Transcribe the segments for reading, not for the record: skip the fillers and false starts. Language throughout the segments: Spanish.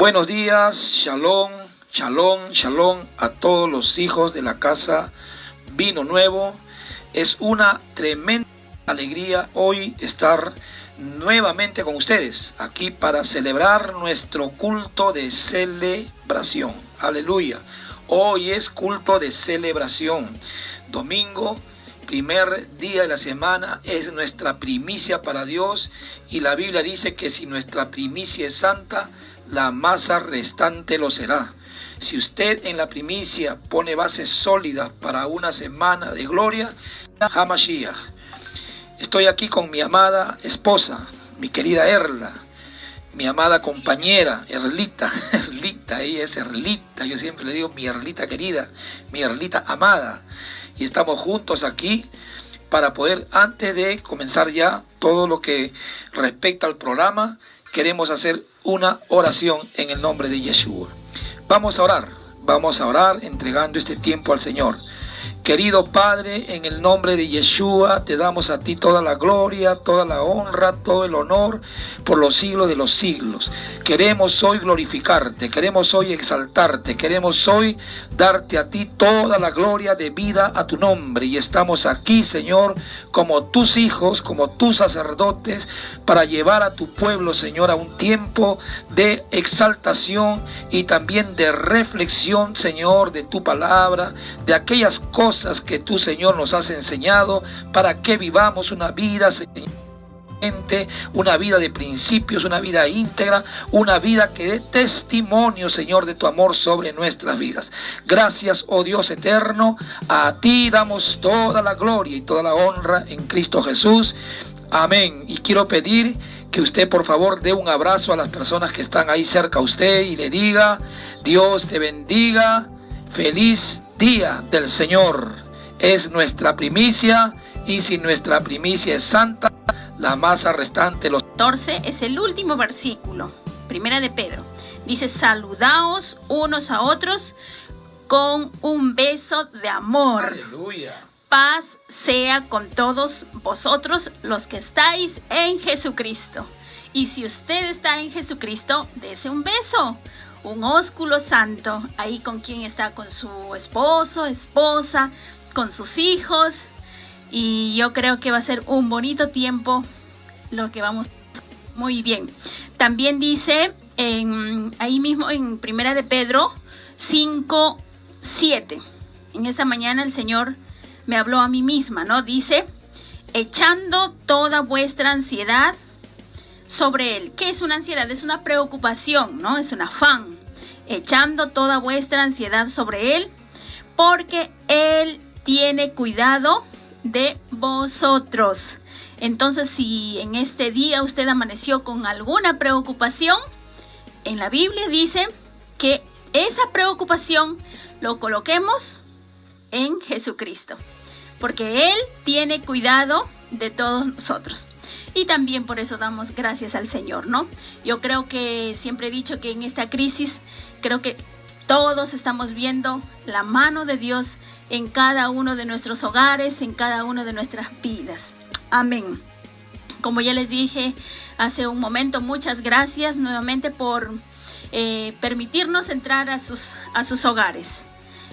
Buenos días, shalom, shalom, shalom a todos los hijos de la casa Vino Nuevo. Es una tremenda alegría hoy estar nuevamente con ustedes aquí para celebrar nuestro culto de celebración. Aleluya. Hoy es culto de celebración. Domingo, primer día de la semana, es nuestra primicia para Dios, y la Biblia dice que si nuestra primicia es santa, la masa restante lo será. Si usted en la primicia pone bases sólidas para una semana de gloria, Hamashiach. Estoy aquí con mi amada esposa, mi querida Erla, mi amada compañera Erlita. Ella es Erlita, yo siempre le digo mi Erlita querida, mi Erlita amada. Y estamos juntos aquí para poder, antes de comenzar ya todo lo que respecta al programa, queremos hacer una oración en el nombre de Yeshua. Vamos a orar entregando este tiempo al Señor. Querido Padre, en el nombre de Yeshua, te damos a ti toda la gloria, toda la honra, todo el honor por los siglos de los siglos. Queremos hoy glorificarte, queremos hoy exaltarte, queremos hoy darte a ti toda la gloria debida a tu nombre. Y estamos aquí, Señor, como tus hijos, como tus sacerdotes, para llevar a tu pueblo, Señor, a un tiempo de exaltación y también de reflexión, Señor, de tu palabra, de aquellas cosas que tú, Señor, nos has enseñado para que vivamos una vida, Señor, una vida de principios, una vida íntegra, una vida que dé testimonio, Señor, de tu amor sobre nuestras vidas. Gracias, oh Dios eterno, a ti damos toda la gloria y toda la honra en Cristo Jesús. Amén. Y quiero pedir que usted, por favor, dé un abrazo a las personas que están ahí cerca a usted y le diga: Dios te bendiga, feliz día del Señor. Es nuestra primicia, y si nuestra primicia es santa, la masa restante los... 14 es el último versículo, primera de Pedro. Dice: saludaos unos a otros con un beso de amor. Aleluya. Paz sea con todos vosotros los que estáis en Jesucristo. Y si usted está en Jesucristo, dese un beso, un ósculo santo, ahí con quien está, con su esposo, esposa, con sus hijos. Y yo creo que va a ser un bonito tiempo lo que vamos muy bien. También dice ahí mismo en primera de Pedro 5:7. En esta mañana el Señor me habló a mí misma, ¿no? Dice: echando toda vuestra ansiedad sobre Él. ¿Qué es una ansiedad? Es una preocupación, ¿no? Es un afán. Echando toda vuestra ansiedad sobre Él, porque Él tiene cuidado de vosotros. Entonces, si en este día usted amaneció con alguna preocupación, en la Biblia dice que esa preocupación lo coloquemos en Jesucristo, porque Él tiene cuidado de todos nosotros. Y también por eso damos gracias al Señor, ¿no? Yo creo que siempre he dicho que en esta crisis, creo que todos estamos viendo la mano de Dios en cada uno de nuestros hogares, en cada una de nuestras vidas. Amén. Como ya les dije hace un momento, muchas gracias nuevamente por permitirnos entrar a sus hogares.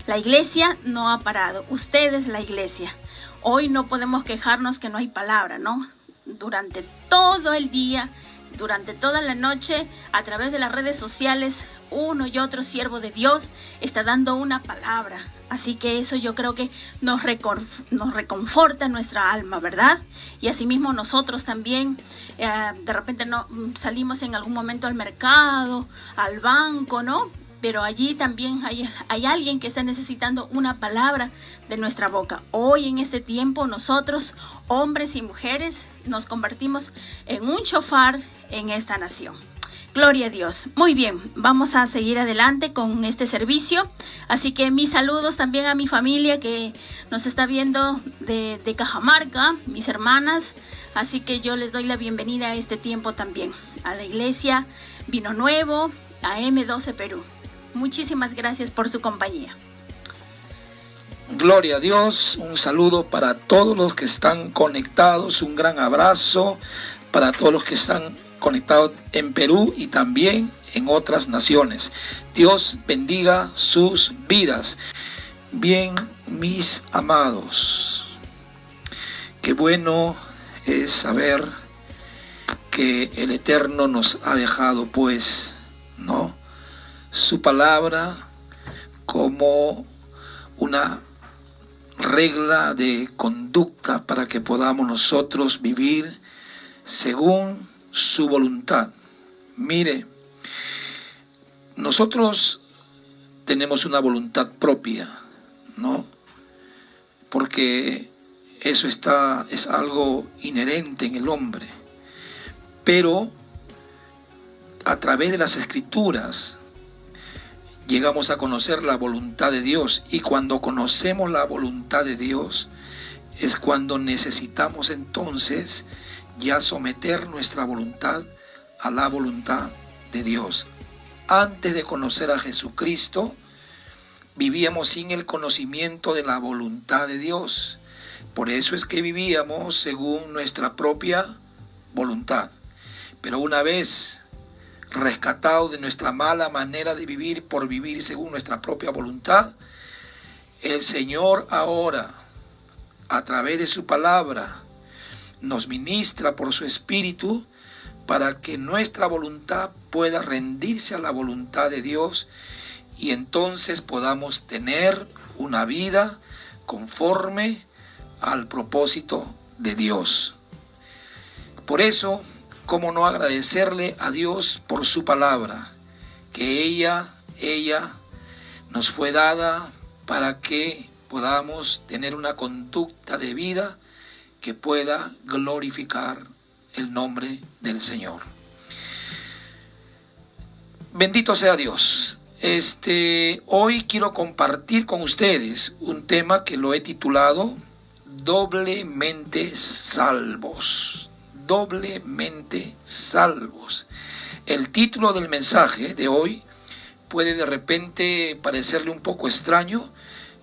La iglesia no ha parado. Usted es la iglesia. Hoy no podemos quejarnos que no hay palabra, ¿no? Durante todo el día, durante toda la noche, a través de las redes sociales, uno y otro siervo de Dios está dando una palabra. Así que eso yo creo que nos reconforta nuestra alma, ¿verdad? Y asimismo nosotros también, de repente no salimos en algún momento al mercado, al banco, ¿no? Pero allí también hay alguien que está necesitando una palabra de nuestra boca. Hoy en este tiempo nosotros, hombres y mujeres, nos convertimos en un shofar en esta nación. Gloria a Dios. Muy bien, vamos a seguir adelante con este servicio. Así que mis saludos también a mi familia que nos está viendo de Cajamarca, mis hermanas. Así que yo les doy la bienvenida a este tiempo también, a la iglesia Vino Nuevo, a M12 Perú. Muchísimas gracias por su compañía. Gloria a Dios, un saludo para todos los que están conectados, un gran abrazo para todos los que están conectados en Perú y también en otras naciones. Dios bendiga sus vidas. Bien, mis amados, qué bueno es saber que el Eterno nos ha dejado, pues, ¿no?, su palabra como una regla de conducta para que podamos nosotros vivir según su voluntad. Mire, nosotros tenemos una voluntad propia, ¿no? Porque eso es algo inherente en el hombre. Pero a través de las Escrituras llegamos a conocer la voluntad de Dios, y cuando conocemos la voluntad de Dios es cuando necesitamos entonces ya someter nuestra voluntad a la voluntad de Dios. Antes de conocer a Jesucristo, vivíamos sin el conocimiento de la voluntad de Dios. Por eso es que vivíamos según nuestra propia voluntad. Pero una vez rescatados de nuestra mala manera de vivir por vivir según nuestra propia voluntad, el Señor ahora, a través de su palabra, nos ministra por su Espíritu para que nuestra voluntad pueda rendirse a la voluntad de Dios, y entonces podamos tener una vida conforme al propósito de Dios. Por eso, ¿cómo no agradecerle a Dios por su palabra? Que ella nos fue dada para que podamos tener una conducta de vida que pueda glorificar el nombre del Señor. Bendito sea Dios. Hoy quiero compartir con ustedes un tema que lo he titulado Doblemente salvos. Doblemente salvos. El título del mensaje de hoy puede de repente parecerle un poco extraño,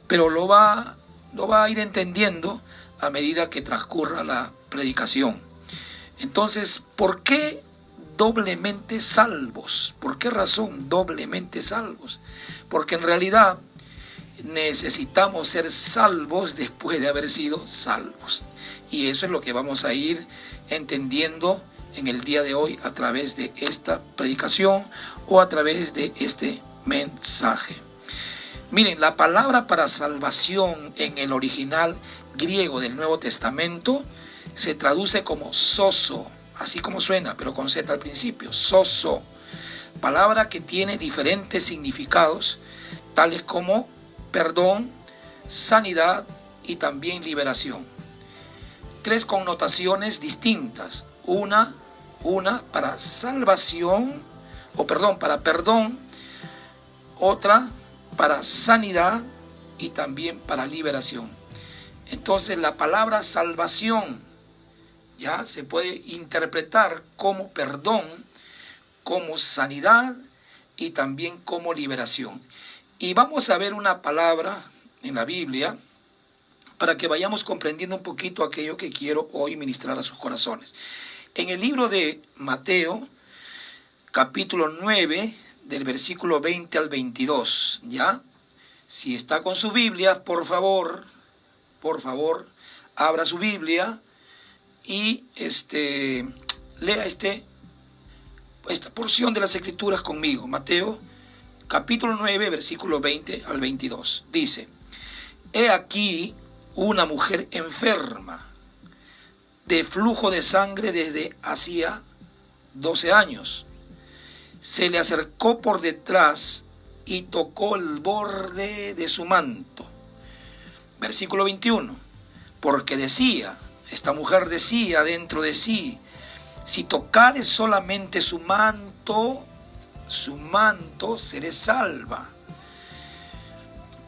pero lo va a ir entendiendo a medida que transcurra la predicación. Entonces, ¿por qué doblemente salvos? ¿Por qué razón doblemente salvos? Porque en realidad necesitamos ser salvos después de haber sido salvos. Y eso es lo que vamos a ir entendiendo en el día de hoy a través de esta predicación o a través de este mensaje. Miren, la palabra para salvación en el original griego del Nuevo Testamento se traduce como sozo, así como suena, pero con Z al principio, sozo. Palabra que tiene diferentes significados, tales como perdón, sanidad y también liberación. Tres connotaciones distintas. Una para salvación, para perdón, otra para sanidad y también para liberación. Entonces la palabra salvación ya se puede interpretar como perdón, como sanidad y también como liberación. Y vamos a ver una palabra en la Biblia para que vayamos comprendiendo un poquito aquello que quiero hoy ministrar a sus corazones. En el libro de Mateo, capítulo 9, del versículo 20 al 22, ¿ya? Si está con su Biblia, por favor, abra su Biblia y lea esta porción de las Escrituras conmigo. Mateo, capítulo 9, versículo 20 al 22. Dice: He aquí una mujer enferma de flujo de sangre desde hacía 12 años. Se le acercó por detrás y tocó el borde de su manto. Versículo 21. Porque esta mujer decía dentro de sí: si tocare solamente su manto, seré salva.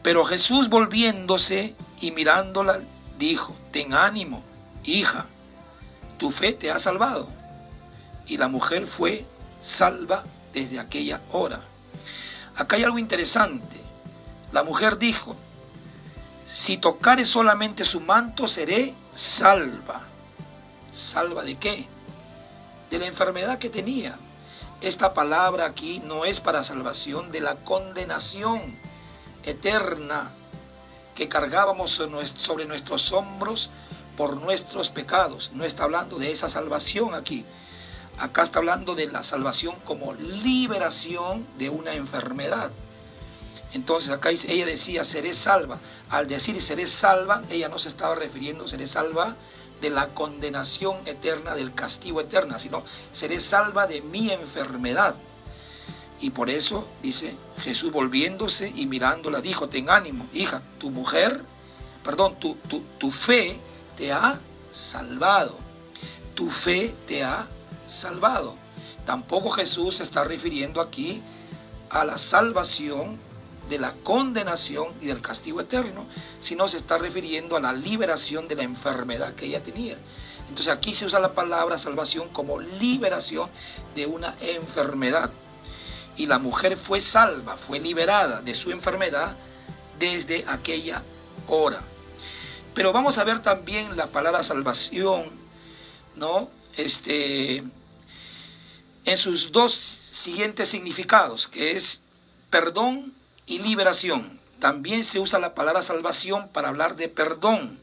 Pero Jesús, volviéndose y mirándola, dijo: ten ánimo, hija, tu fe te ha salvado. Y la mujer fue salva desde aquella hora. Acá hay algo interesante. La mujer dijo: si tocare solamente su manto, seré salva. ¿Salva de qué? De la enfermedad que tenía. esta palabra aquí no es para salvación de la condenación eterna que cargábamos sobre nuestros hombros por nuestros pecados. No está hablando de esa salvación aquí. Acá está hablando de la salvación como liberación de una enfermedad. Entonces acá ella decía, seré salva. Al decir seré salva, ella no se estaba refiriendo, seré salva de la condenación eterna, del castigo eterno, sino seré salva de mi enfermedad. Y por eso, dice, Jesús volviéndose y mirándola, dijo, ten ánimo, hija, tu fe te ha salvado. Tu fe te ha salvado. Tampoco Jesús se está refiriendo aquí a la salvación de la condenación y del castigo eterno, sino se está refiriendo a la liberación de la enfermedad que ella tenía. Entonces aquí se usa la palabra salvación como liberación de una enfermedad. Y la mujer fue salva, fue liberada de su enfermedad desde aquella hora. Pero vamos a ver también la palabra salvación, ¿no? En sus dos siguientes significados, que es perdón y liberación. También se usa la palabra salvación para hablar de perdón.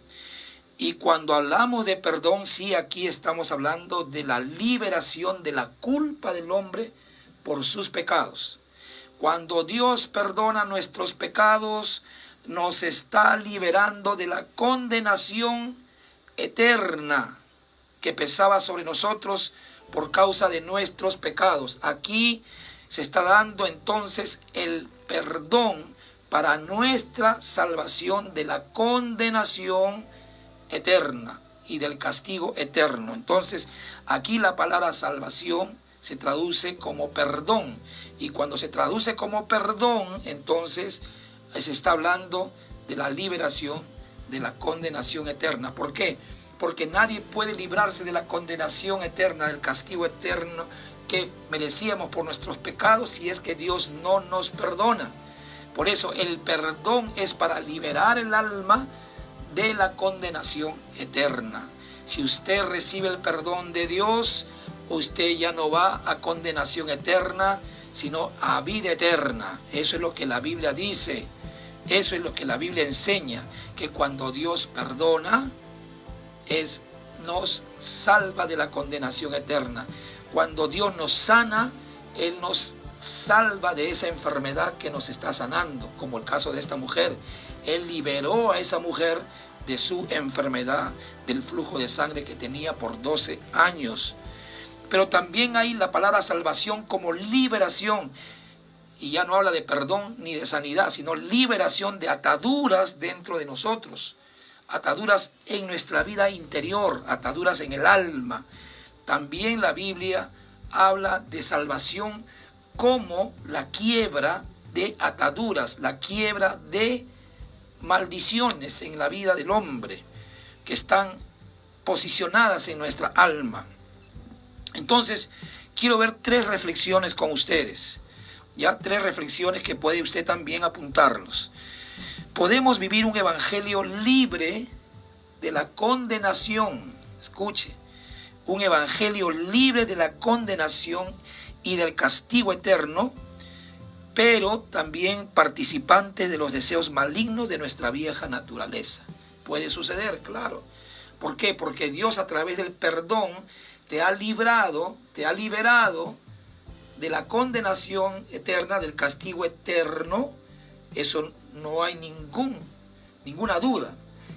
Y cuando hablamos de perdón, sí, aquí estamos hablando de la liberación de la culpa del hombre por sus pecados. Cuando Dios perdona nuestros pecados, nos está liberando de la condenación eterna que pesaba sobre nosotros por causa de nuestros pecados. Aquí se está dando entonces el perdón para nuestra salvación de la condenación eterna y del castigo eterno. Entonces, aquí la palabra salvación se traduce como perdón. Y cuando se traduce como perdón, entonces se está hablando de la liberación de la condenación eterna. ¿Por qué? Porque nadie puede librarse de la condenación eterna, del castigo eterno que merecíamos por nuestros pecados si es que Dios no nos perdona. Por eso el perdón es para liberar el alma de la condenación eterna. Si usted recibe el perdón de Dios, usted ya no va a condenación eterna, sino a vida eterna. Eso es lo que la Biblia dice. Eso es lo que la Biblia enseña, que cuando Dios perdona, nos salva de la condenación eterna. Cuando Dios nos sana, Él nos salva de esa enfermedad que nos está sanando, como el caso de esta mujer. Él liberó a esa mujer de su enfermedad, del flujo de sangre que tenía por 12 años. Pero también hay la palabra salvación como liberación. Y ya no habla de perdón ni de sanidad, sino liberación de ataduras dentro de nosotros. Ataduras en nuestra vida interior, ataduras en el alma. También la Biblia habla de salvación como la quiebra de ataduras, la quiebra de maldiciones en la vida del hombre que están posicionadas en nuestra alma. Entonces, quiero ver 3 reflexiones con ustedes. Ya 3 reflexiones que puede usted también apuntarlos. Podemos vivir un evangelio libre de la condenación. Escuche, un evangelio libre de la condenación y del castigo eterno, pero también participante de los deseos malignos de nuestra vieja naturaleza. Puede suceder, claro. ¿Por qué? Porque Dios, a través del perdón, te ha liberado de la condenación eterna, del castigo eterno. Eso no hay ninguna duda,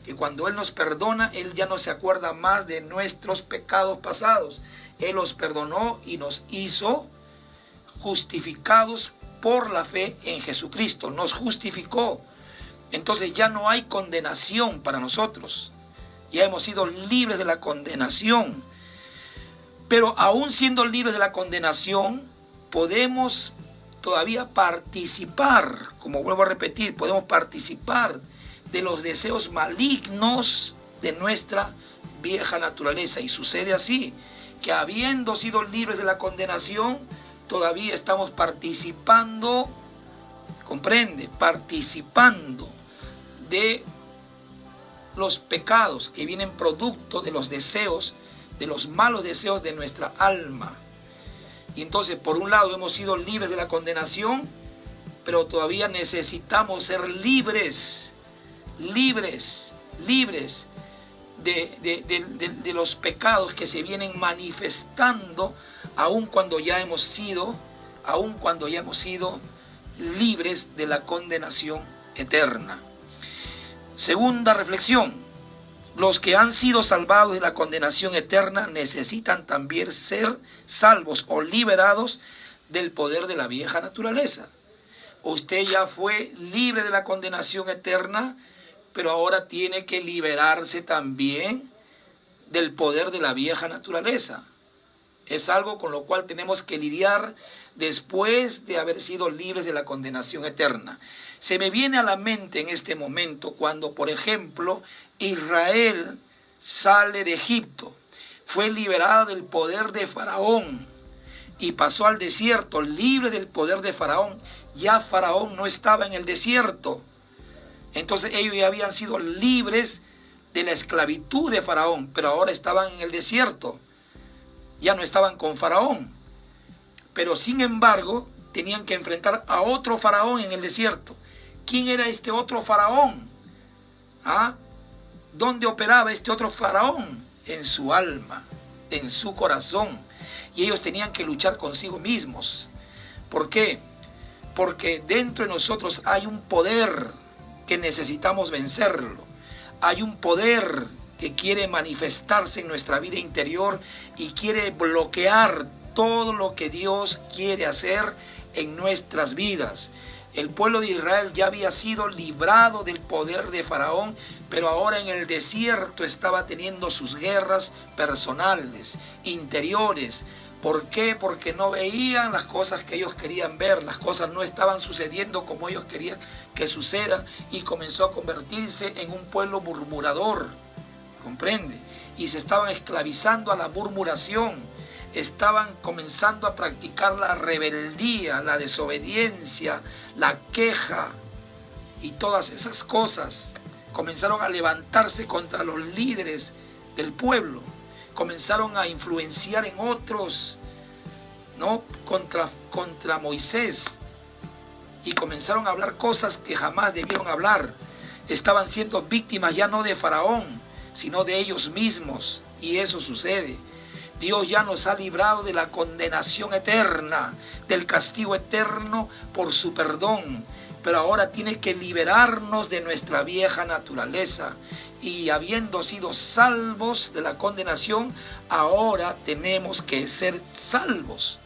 que cuando Él nos perdona, Él ya no se acuerda más de nuestros pecados pasados. Él los perdonó y nos hizo justificados por la fe en Jesucristo. Nos justificó. Entonces ya no hay condenación para nosotros. Ya hemos sido libres de la condenación. Pero aún siendo libres de la condenación, podemos todavía participar, como vuelvo a repetir, podemos participar de los deseos malignos de nuestra vieja naturaleza. Y sucede así, que habiendo sido libres de la condenación, todavía estamos participando, comprende, participando de los pecados que vienen producto de los deseos, de los malos deseos de nuestra alma. Y entonces, por un lado, hemos sido libres de la condenación, pero todavía necesitamos ser libres de los pecados que se vienen manifestando, aun cuando ya hemos sido libres de la condenación eterna. Segunda reflexión: los que han sido salvados de la condenación eterna necesitan también ser salvos o liberados del poder de la vieja naturaleza. Usted ya fue libre de la condenación eterna, pero ahora tiene que liberarse también del poder de la vieja naturaleza. Es algo con lo cual tenemos que lidiar después de haber sido libres de la condenación eterna. Se me viene a la mente en este momento cuando, por ejemplo, Israel sale de Egipto, fue liberada del poder de Faraón y pasó al desierto libre del poder de Faraón. Ya Faraón no estaba en el desierto. Entonces ellos ya habían sido libres de la esclavitud de Faraón, pero ahora estaban en el desierto. Ya no estaban con Faraón. Pero sin embargo, tenían que enfrentar a otro Faraón en el desierto. ¿Quién era este otro Faraón? ¿Dónde operaba este otro Faraón? En su alma, en su corazón. Y ellos tenían que luchar consigo mismos. ¿Por qué? Porque dentro de nosotros hay un poder que necesitamos vencerlo. Hay un poder que quiere manifestarse en nuestra vida interior y quiere bloquear todo lo que Dios quiere hacer en nuestras vidas. El pueblo de Israel ya había sido librado del poder de Faraón, pero ahora en el desierto estaba teniendo sus guerras personales, interiores. ¿Por qué? Porque no veían las cosas que ellos querían ver, las cosas no estaban sucediendo como ellos querían que sucedan, y comenzó a convertirse en un pueblo murmurador, ¿comprende? Y se estaban esclavizando a la murmuración, estaban comenzando a practicar la rebeldía, la desobediencia, la queja y todas esas cosas. Comenzaron a levantarse contra los líderes del pueblo. Comenzaron a influenciar en otros, ¿no? Contra Moisés, y comenzaron a hablar cosas que jamás debieron hablar. Estaban siendo víctimas ya no de Faraón, sino de ellos mismos, y eso sucede. Dios ya nos ha librado de la condenación eterna, del castigo eterno por su perdón, pero ahora tiene que liberarnos de nuestra vieja naturaleza. Y habiendo sido salvos de la condenación, ahora tenemos que ser salvos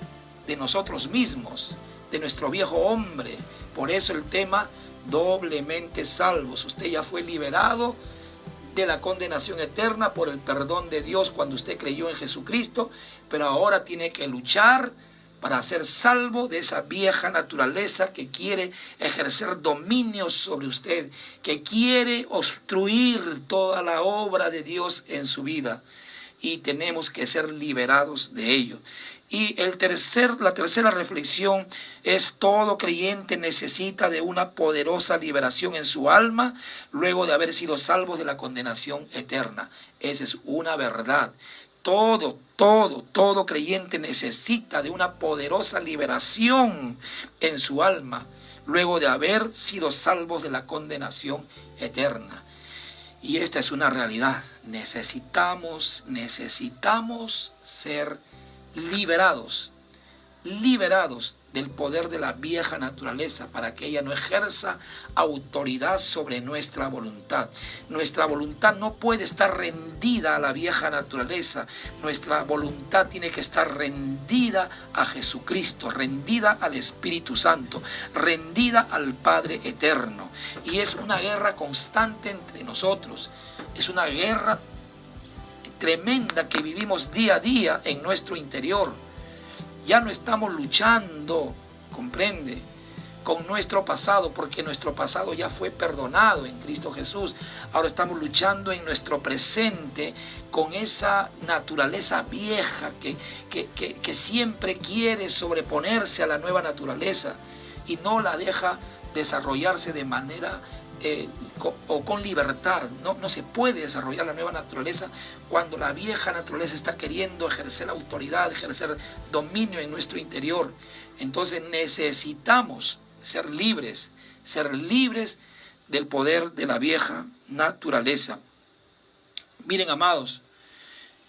de nosotros mismos, de nuestro viejo hombre. Por eso el tema, doblemente salvos. Usted ya fue liberado de la condenación eterna por el perdón de Dios cuando usted creyó en Jesucristo, pero ahora tiene que luchar para ser salvo de esa vieja naturaleza que quiere ejercer dominio sobre usted, que quiere obstruir toda la obra de Dios en su vida. Y tenemos que ser liberados de ello. Y la tercera reflexión es: todo creyente necesita de una poderosa liberación en su alma luego de haber sido salvos de la condenación eterna. Esa es una verdad. Todo creyente necesita de una poderosa liberación en su alma luego de haber sido salvos de la condenación eterna. Y esta es una realidad. Necesitamos ser liberados del poder de la vieja naturaleza para que ella no ejerza autoridad sobre nuestra voluntad. Nuestra voluntad no puede estar rendida a la vieja naturaleza. Nuestra voluntad tiene que estar rendida a Jesucristo, rendida al Espíritu Santo, rendida al Padre Eterno. Y es una guerra constante entre nosotros. Es una guerra tremenda que vivimos día a día en nuestro interior. Ya no estamos luchando, comprende, con nuestro pasado, porque nuestro pasado ya fue perdonado en Cristo Jesús. Ahora estamos luchando en nuestro presente con esa naturaleza vieja que siempre quiere sobreponerse a la nueva naturaleza y no la deja desarrollarse de manera o con libertad. No se puede desarrollar la nueva naturaleza cuando la vieja naturaleza está queriendo ejercer autoridad, ejercer dominio en nuestro interior. Entonces necesitamos ser libres del poder de la vieja naturaleza. Miren, amados,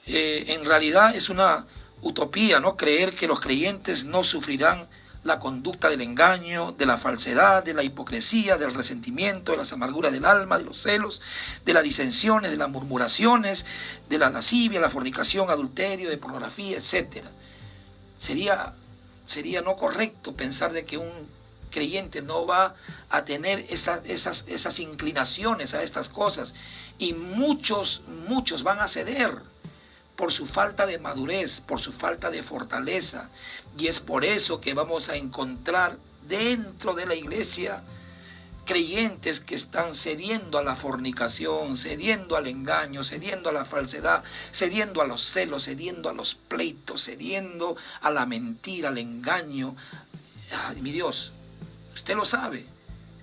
en realidad es una utopía, ¿no?, creer que los creyentes no sufrirán la conducta del engaño, de la falsedad, de la hipocresía, del resentimiento, de las amarguras del alma, de los celos, de las disensiones, de las murmuraciones, de la lascivia, la fornicación, adulterio, de pornografía, etc. Sería no correcto pensar de que un creyente no va a tener esas inclinaciones a estas cosas, y muchos van a ceder por su falta de madurez, por su falta de fortaleza. Y es por eso que vamos a encontrar dentro de la iglesia creyentes que están cediendo a la fornicación, cediendo al engaño, cediendo a la falsedad, cediendo a los celos, cediendo a los pleitos, cediendo a la mentira, al engaño. Ay, mi Dios, usted lo sabe,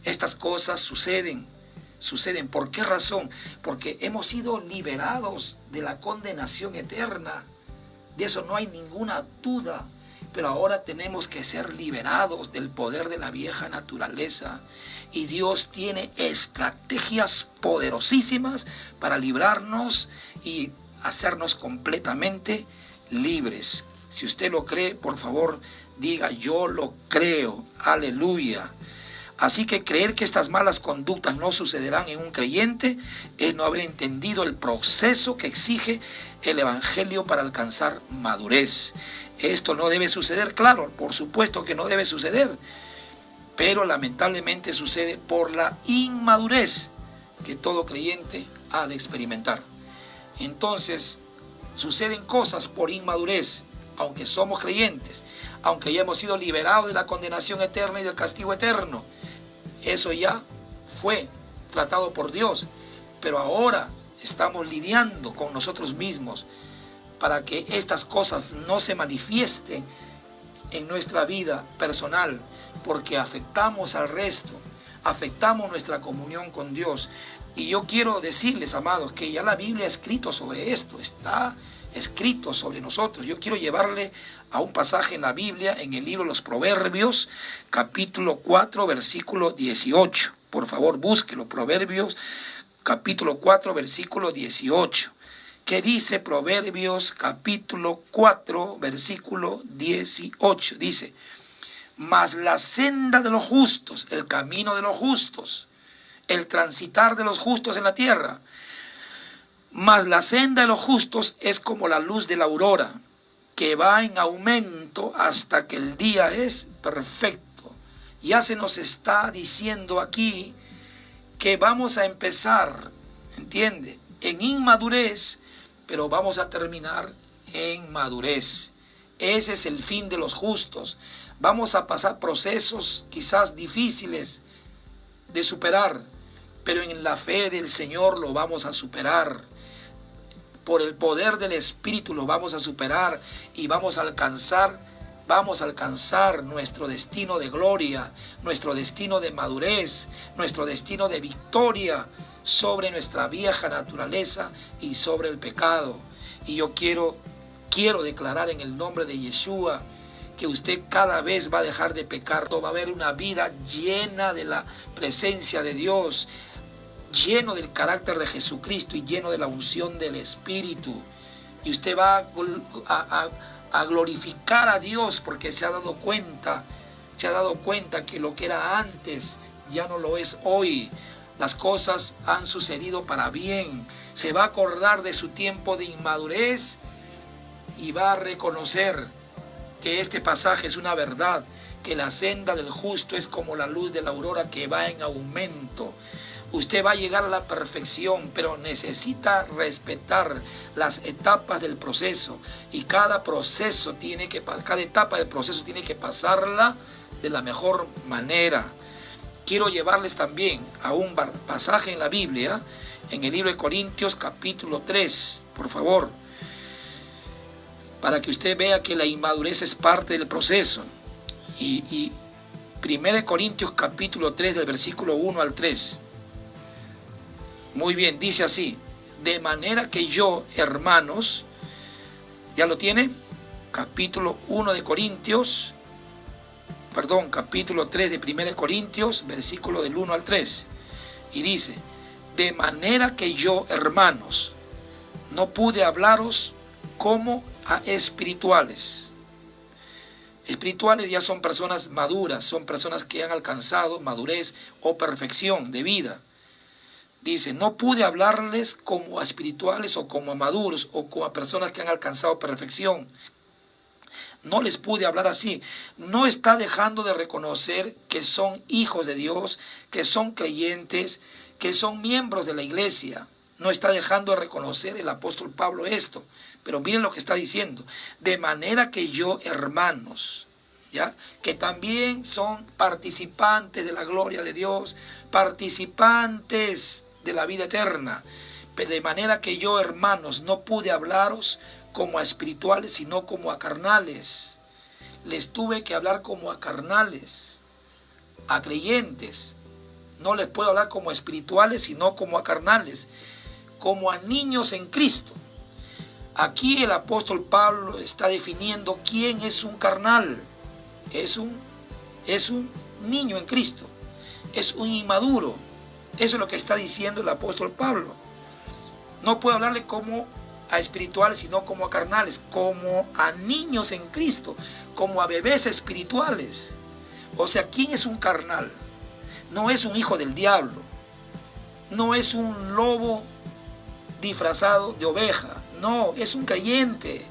estas cosas suceden. ¿Por qué razón? Porque hemos sido liberados de la condenación eterna. De eso no hay ninguna duda. Pero ahora tenemos que ser liberados del poder de la vieja naturaleza. Y Dios tiene estrategias poderosísimas para librarnos y hacernos completamente libres. Si usted lo cree, por favor, diga: yo lo creo. Aleluya. Así que creer que estas malas conductas no sucederán en un creyente es no haber entendido el proceso que exige el Evangelio para alcanzar madurez. Esto no debe suceder, claro, por supuesto que no debe suceder, pero lamentablemente sucede por la inmadurez que todo creyente ha de experimentar. Entonces, suceden cosas por inmadurez, aunque somos creyentes, aunque ya hemos sido liberados de la condenación eterna y del castigo eterno. Eso ya fue tratado por Dios, pero ahora estamos lidiando con nosotros mismos para que estas cosas no se manifiesten en nuestra vida personal, porque afectamos al resto, afectamos nuestra comunión con Dios. Y yo quiero decirles, amados, que ya la Biblia ha escrito sobre esto, está escrito sobre nosotros. Yo quiero llevarle a un pasaje en la Biblia, en el libro de los Proverbios, capítulo 4, versículo 18. Por favor, búsquelo, Proverbios, capítulo 4, versículo 18. ¿Qué dice Proverbios, capítulo 4, versículo 18? Dice: mas la senda de los justos, el camino de los justos, el transitar de los justos en la tierra, mas la senda de los justos es como la luz de la aurora, que va en aumento hasta que el día es perfecto. Ya se nos está diciendo aquí que vamos a empezar, ¿entiende?, en inmadurez, pero vamos a terminar en madurez. Ese es el fin de los justos. Vamos a pasar procesos quizás difíciles de superar, pero en la fe del Señor lo vamos a superar. Por el poder del Espíritu lo vamos a superar y vamos a alcanzar nuestro destino de gloria, nuestro destino de madurez, nuestro destino de victoria sobre nuestra vieja naturaleza y sobre el pecado. Y yo quiero declarar en el nombre de Yeshua que usted cada vez va a dejar de pecar, va a haber una vida llena de la presencia de Dios, lleno del carácter de Jesucristo y lleno de la unción del Espíritu. Y usted va a glorificar a Dios porque se ha dado cuenta que lo que era antes ya no lo es hoy. Las cosas han sucedido para bien. Se va a acordar de su tiempo de inmadurez y va a reconocer que este pasaje es una verdad, que la senda del justo es como la luz de la aurora que va en aumento. Usted va a llegar a la perfección, pero necesita respetar las etapas del proceso. Y cada etapa del proceso tiene que pasarla de la mejor manera. Quiero llevarles también a un pasaje en la Biblia, en el libro de Corintios, capítulo 3, por favor, para que usted vea que la inmadurez es parte del proceso. Y 1 Corintios, capítulo 3, del versículo 1 al 3. Muy bien, dice así: de manera que yo, hermanos, ¿ya lo tiene? Capítulo 1 de Corintios, capítulo 3 de 1 Corintios, versículo del 1 al 3. Y dice: de manera que yo, hermanos, no pude hablaros como a espirituales. Espirituales ya son personas maduras, son personas que han alcanzado madurez o perfección de vida. Dice: no pude hablarles como a espirituales o como a maduros o como a personas que han alcanzado perfección. No les pude hablar así. No está dejando de reconocer que son hijos de Dios, que son creyentes, que son miembros de la iglesia. No está dejando de reconocer el apóstol Pablo esto. Pero miren lo que está diciendo: de manera que yo, hermanos, ¿ya?, que también son participantes de la gloria de Dios, participantes de la vida eterna. De manera que yo, hermanos, no pude hablaros como a espirituales, sino como a carnales. Les tuve que hablar como a carnales, a creyentes. No les puedo hablar como a espirituales, sino como a carnales, como a niños en Cristo. Aquí el apóstol Pablo está definiendo quién es un carnal. Es un niño en Cristo, es un inmaduro. Eso es lo que está diciendo el apóstol Pablo. No puedo hablarle como a espirituales, sino como a carnales, como a niños en Cristo, como a bebés espirituales. O sea, ¿quién es un carnal? No es un hijo del diablo, no es un lobo disfrazado de oveja, no, es un creyente.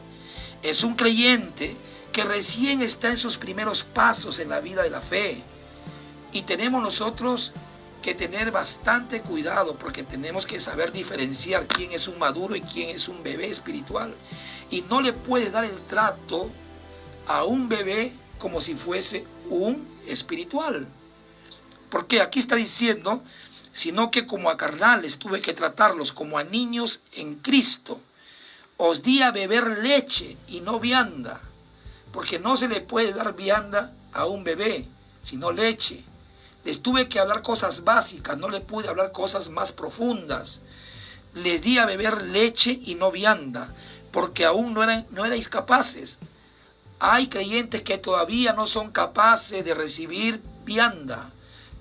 Es un creyente que recién está en sus primeros pasos en la vida de la fe. Y tenemos nosotros que tener bastante cuidado, porque tenemos que saber diferenciar quién es un maduro y quién es un bebé espiritual. Y no le puede dar el trato a un bebé como si fuese un espiritual. Porque aquí está diciendo: sino que como a carnales tuve que tratarlos como a niños en Cristo. Os di a beber leche y no vianda, porque no se le puede dar vianda a un bebé, sino leche. Les tuve que hablar cosas básicas, no les pude hablar cosas más profundas. Les di a beber leche y no vianda, porque aún no erais capaces. Hay creyentes que todavía no son capaces de recibir vianda,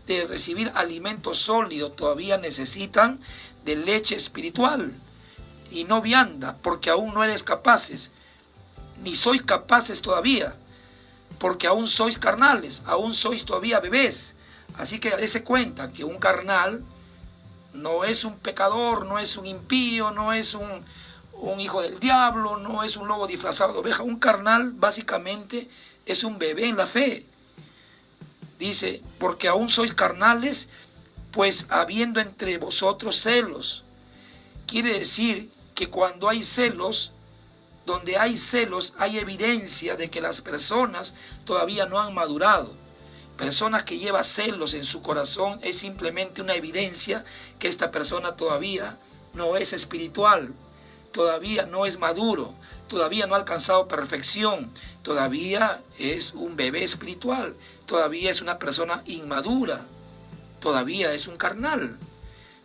de recibir alimento sólido, todavía necesitan de leche espiritual y no vianda, porque aún no eres capaces, ni sois capaces todavía, porque aún sois carnales, aún sois todavía bebés. Así que dése cuenta que un carnal no es un pecador, no es un impío, no es un hijo del diablo, no es un lobo disfrazado de oveja. Un carnal básicamente es un bebé en la fe. Dice: porque aún sois carnales, pues habiendo entre vosotros celos. Quiere decir que cuando hay celos, donde hay celos, hay evidencia de que las personas todavía no han madurado. Personas que llevan celos en su corazón es simplemente una evidencia que esta persona todavía no es espiritual, todavía no es maduro, todavía no ha alcanzado perfección, todavía es un bebé espiritual, todavía es una persona inmadura, todavía es un carnal.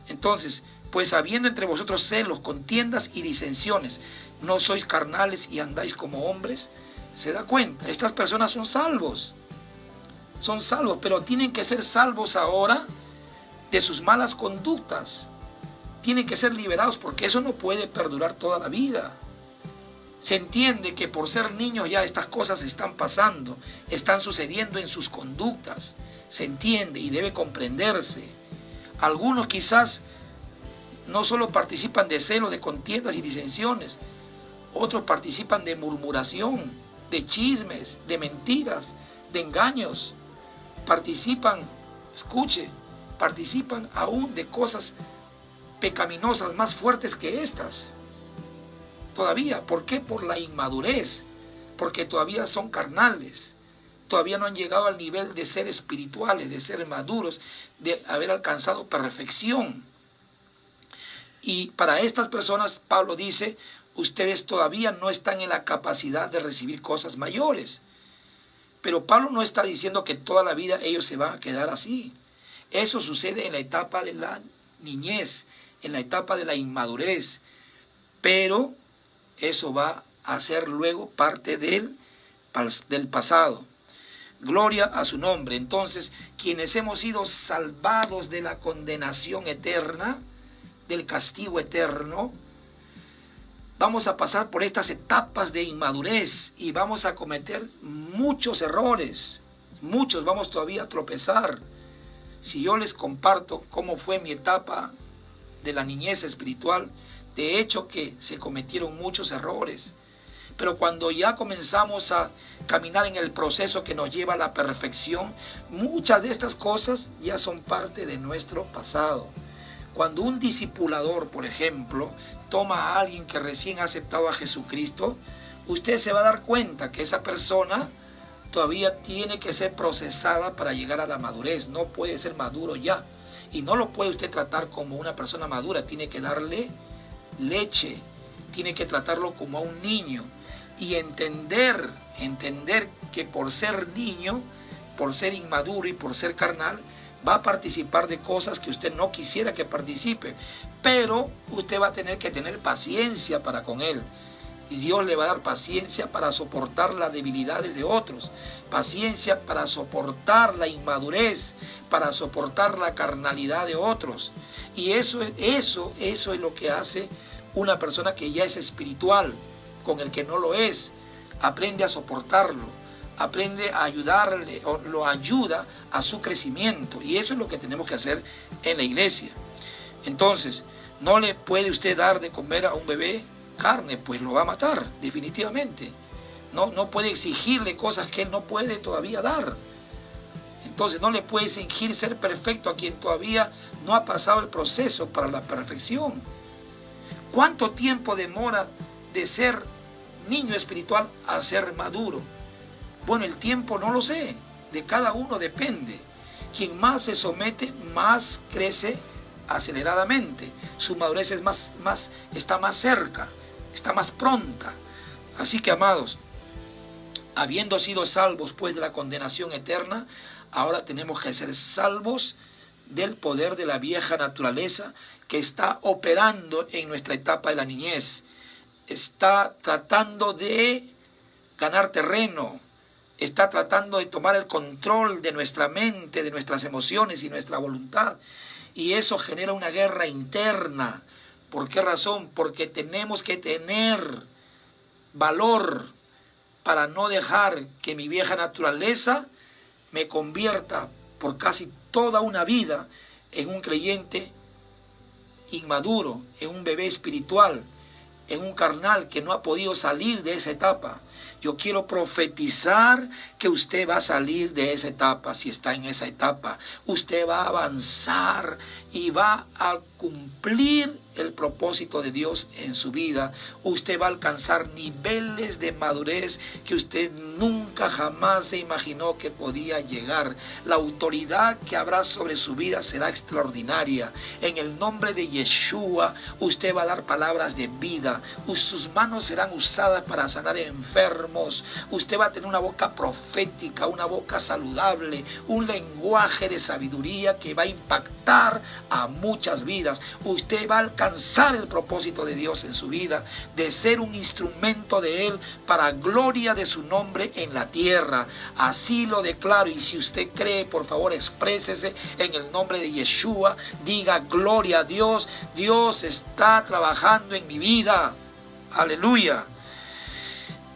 Entonces, pues habiendo entre vosotros celos, contiendas y disensiones, ¿no sois carnales y andáis como hombres? Se da cuenta, estas personas son salvos, pero tienen que ser salvos ahora de sus malas conductas. Tienen que ser liberados, porque eso no puede perdurar toda la vida. Se entiende que por ser niños ya estas cosas están pasando, están sucediendo en sus conductas. Se entiende y debe comprenderse. Algunos quizás no solo participan de celos, de contiendas y disensiones, otros participan de murmuración, de chismes, de mentiras, de engaños. Participan aún de cosas pecaminosas más fuertes que estas. Todavía, ¿por qué? Por la inmadurez, porque todavía son carnales, todavía no han llegado al nivel de ser espirituales, de ser maduros, de haber alcanzado perfección. Y para estas personas, Pablo dice: ustedes todavía no están en la capacidad de recibir cosas mayores. Pero Pablo no está diciendo que toda la vida ellos se van a quedar así. Eso sucede en la etapa de la niñez, en la etapa de la inmadurez, pero eso va a ser luego parte del pasado. Gloria a su nombre. Entonces, quienes hemos sido salvados de la condenación eterna, del castigo eterno, vamos a pasar por estas etapas de inmadurez y vamos a cometer muchos errores. Muchos vamos todavía a tropezar. Si yo les comparto cómo fue mi etapa de la niñez espiritual, de hecho que se cometieron muchos errores. Pero cuando ya comenzamos a caminar en el proceso que nos lleva a la perfección, muchas de estas cosas ya son parte de nuestro pasado. Cuando un discipulador, por ejemplo, toma a alguien que recién ha aceptado a Jesucristo, usted se va a dar cuenta que esa persona todavía tiene que ser procesada para llegar a la madurez. No puede ser maduro ya. Y no lo puede usted tratar como una persona madura. Tiene que darle leche. Tiene que tratarlo como a un niño. Y entender que por ser niño, por ser inmaduro y por ser carnal, va a participar de cosas que usted no quisiera que participe. Pero usted va a tener que tener paciencia para con él. Y Dios le va a dar paciencia para soportar las debilidades de otros. Paciencia para soportar la inmadurez, para soportar la carnalidad de otros. Y eso es lo que hace una persona que ya es espiritual con el que no lo es. Aprende a soportarlo, aprende a ayudarle, o lo ayuda a su crecimiento. Y eso es lo que tenemos que hacer en la iglesia. Entonces, no le puede usted dar de comer a un bebé carne, pues lo va a matar, definitivamente. No puede exigirle cosas que él no puede todavía dar. Entonces no le puede exigir ser perfecto a quien todavía no ha pasado el proceso para la perfección. ¿Cuánto tiempo demora de ser niño espiritual a ser maduro? Bueno, el tiempo no lo sé, de cada uno depende. Quien más se somete, más crece aceleradamente. Su madurez está más cerca, está más pronta. Así que, amados, habiendo sido salvos pues de la condenación eterna, ahora tenemos que ser salvos del poder de la vieja naturaleza que está operando en nuestra etapa de la niñez. Está tratando de ganar terreno, está tratando de tomar el control de nuestra mente, de nuestras emociones y nuestra voluntad. Y eso genera una guerra interna. ¿Por qué razón? Porque tenemos que tener valor para no dejar que mi vieja naturaleza me convierta por casi toda una vida en un creyente inmaduro, en un bebé espiritual, en un carnal que no ha podido salir de esa etapa. Yo quiero profetizar que usted va a salir de esa etapa. Si está en esa etapa, usted va a avanzar y va a cumplir el propósito de Dios en su vida. Usted va a alcanzar niveles de madurez que usted nunca jamás se imaginó que podía llegar. La autoridad que habrá sobre su vida será extraordinaria. En el nombre de Yeshua, usted va a dar palabras de vida. Sus manos serán usadas para sanar enfermos. Usted va a tener una boca profética, una boca saludable, un lenguaje de sabiduría que va a impactar a muchas vidas. Usted va a alcanzar el propósito de Dios en su vida, de ser un instrumento de Él para gloria de su nombre en la tierra. Así lo declaro. Y si usted cree, por favor, exprésese en el nombre de Yeshua. Diga gloria a Dios. Dios está trabajando en mi vida. Aleluya.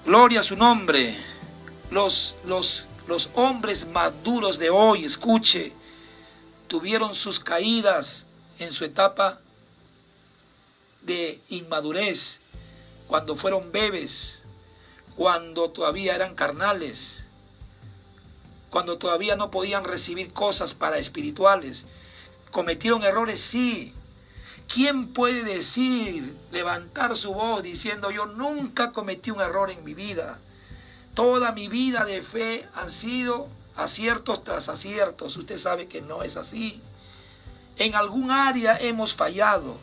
Gloria a su nombre. Los hombres maduros de hoy, escuche, tuvieron sus caídas en su etapa de inmadurez, cuando fueron bebés, cuando todavía eran carnales, cuando todavía no podían recibir cosas para espirituales. Cometieron errores, sí. ¿Quién puede decir, levantar su voz diciendo: yo nunca cometí un error en mi vida? Toda mi vida de fe han sido aciertos tras aciertos. Usted sabe que no es así. En algún área hemos fallado.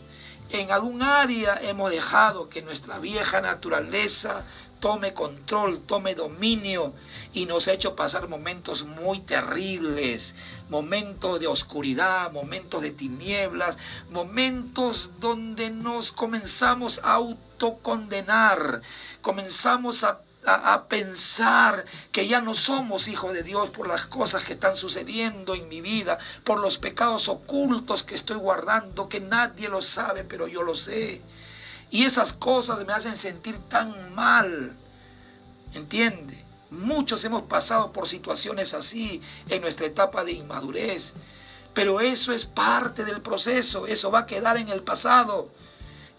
en algún área hemos dejado que nuestra vieja naturaleza tome control, tome dominio y nos ha hecho pasar momentos muy terribles, momentos de oscuridad, momentos de tinieblas, momentos donde nos comenzamos a autocondenar, comenzamos a pensar que ya no somos hijos de Dios por las cosas que están sucediendo en mi vida, por los pecados ocultos que estoy guardando, que nadie lo sabe, pero yo lo sé. Y esas cosas me hacen sentir tan mal, ¿entiende? Muchos hemos pasado por situaciones así en nuestra etapa de inmadurez, pero eso es parte del proceso, eso va a quedar en el pasado.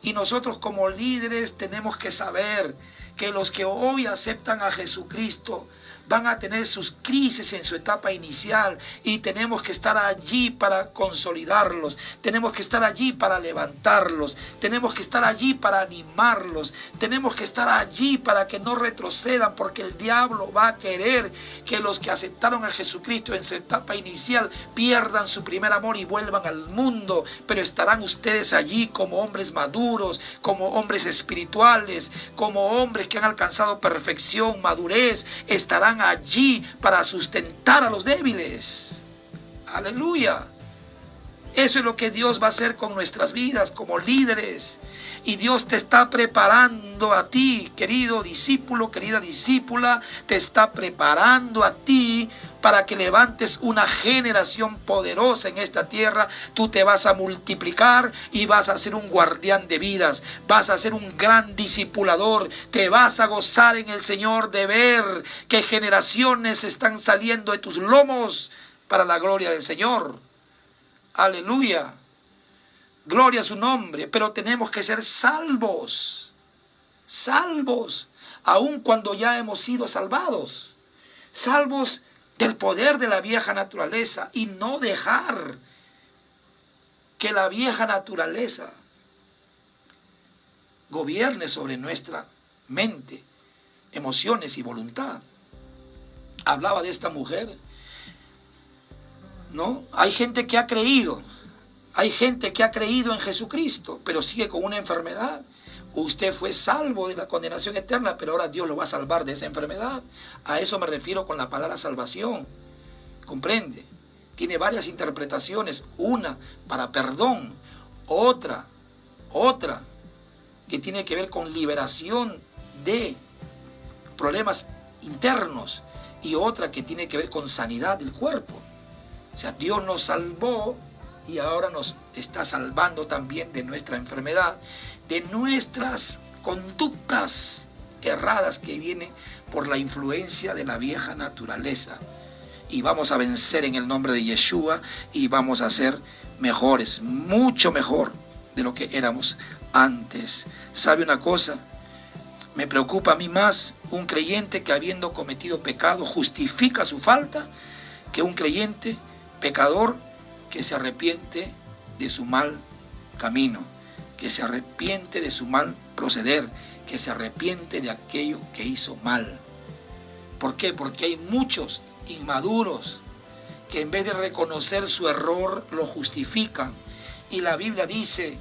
Y nosotros como líderes tenemos que saber que los que hoy aceptan a Jesucristo van a tener sus crisis en su etapa inicial y tenemos que estar allí para consolidarlos, tenemos que estar allí para levantarlos, tenemos que estar allí para animarlos, tenemos que estar allí para que no retrocedan, porque el diablo va a querer que los que aceptaron a Jesucristo en su etapa inicial pierdan su primer amor y vuelvan al mundo, pero estarán ustedes allí como hombres maduros, como hombres espirituales, como hombres que han alcanzado perfección, madurez, estarán allí para sustentar a los débiles. Aleluya. Eso es lo que Dios va a hacer con nuestras vidas como líderes. Y Dios te está preparando a ti, querido discípulo, querida discípula, te está preparando a ti para que levantes una generación poderosa en esta tierra. Tú te vas a multiplicar y vas a ser un guardián de vidas, vas a ser un gran discipulador, te vas a gozar en el Señor de ver que generaciones están saliendo de tus lomos para la gloria del Señor. Aleluya. Gloria a su nombre, pero tenemos que ser salvos, aun cuando ya hemos sido salvados, salvos del poder de la vieja naturaleza y no dejar que la vieja naturaleza gobierne sobre nuestra mente, emociones y voluntad. Hablaba de esta mujer, ¿no? Hay gente que ha creído en Jesucristo, pero sigue con una enfermedad. Usted fue salvo de la condenación eterna, pero ahora Dios lo va a salvar de esa enfermedad. A eso me refiero con la palabra salvación. ¿Comprende? Tiene varias interpretaciones. Una para perdón, otra que tiene que ver con liberación de problemas internos y otra que tiene que ver con sanidad del cuerpo. O sea, Dios nos salvó y ahora nos está salvando también de nuestra enfermedad, de nuestras conductas erradas que vienen por la influencia de la vieja naturaleza. Y vamos a vencer en el nombre de Yeshua y vamos a ser mejores, mucho mejor de lo que éramos antes. ¿Sabe una cosa? Me preocupa a mí más un creyente que habiendo cometido pecado justifica su falta que un creyente pecador que se arrepiente de su mal camino, que se arrepiente de su mal proceder, que se arrepiente de aquello que hizo mal. ¿Por qué? Porque hay muchos inmaduros que en vez de reconocer su error lo justifican. Y la Biblia dice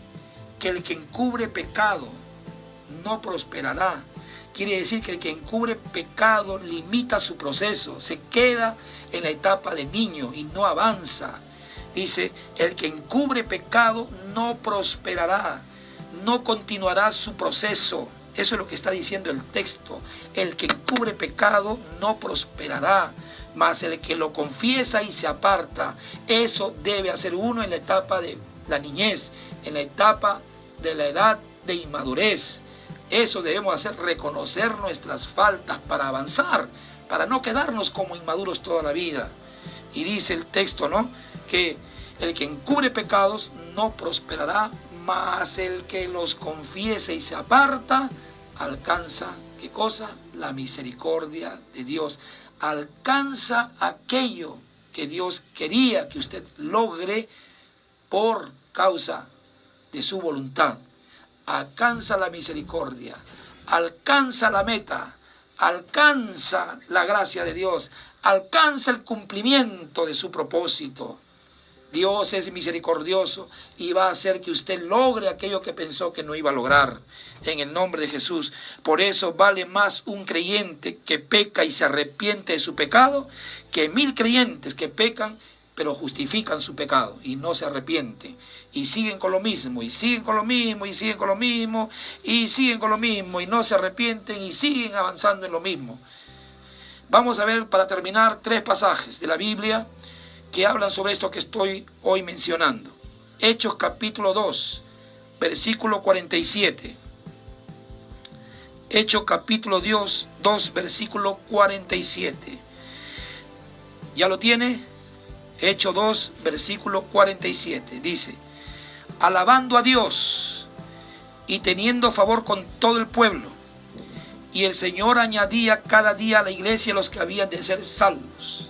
que el que encubre pecado no prosperará. Quiere decir que el que encubre pecado limita su proceso, se queda en la etapa de niño y no avanza. Dice, el que encubre pecado no prosperará, no continuará su proceso. Eso es lo que está diciendo el texto. El que encubre pecado no prosperará, mas el que lo confiesa y se aparta, eso debe hacer uno en la etapa de la niñez, en la etapa de la edad de inmadurez. Eso debemos hacer, reconocer nuestras faltas para avanzar, para no quedarnos como inmaduros toda la vida. Y dice el texto, ¿no?, que el que encubre pecados no prosperará, mas el que los confiese y se aparta, alcanza, ¿qué cosa? La misericordia de Dios. Alcanza aquello que Dios quería que usted logre por causa de su voluntad. Alcanza la misericordia, alcanza la meta, alcanza la gracia de Dios, alcanza el cumplimiento de su propósito. Dios es misericordioso y va a hacer que usted logre aquello que pensó que no iba a lograr. En el nombre de Jesús. Por eso vale más un creyente que peca y se arrepiente de su pecado que 1000 creyentes que pecan pero justifican su pecado y no se arrepienten. Y siguen con lo mismo, y siguen con lo mismo, y siguen con lo mismo, y siguen con lo mismo, y no se arrepienten y siguen avanzando en lo mismo. Vamos a ver, para terminar, 3 pasajes de la Biblia que hablan sobre esto que estoy hoy mencionando. Hechos capítulo 2, versículo 47. Hechos capítulo 2, versículo 47. ¿Ya lo tiene? Hechos 2, versículo 47. Dice: alabando a Dios y teniendo favor con todo el pueblo. Y el Señor añadía cada día a la iglesia los que habían de ser salvos.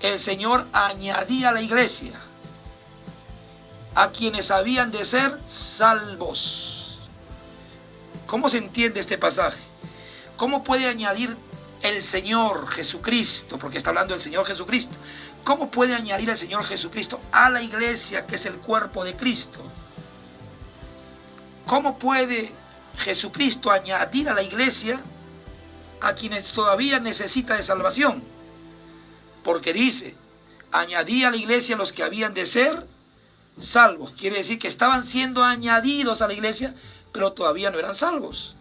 El Señor añadía a la iglesia a quienes habían de ser salvos. ¿Cómo se entiende este pasaje? ¿Cómo puede añadir el Señor Jesucristo? Porque está hablando del Señor Jesucristo. ¿Cómo puede añadir el Señor Jesucristo a la iglesia, que es el cuerpo de Cristo? ¿Cómo puede Jesucristo añadir a la iglesia a quienes todavía necesitan de salvación? Porque dice, añadía a la iglesia los que habían de ser salvos. Quiere decir que estaban siendo añadidos a la iglesia, pero todavía no eran salvos.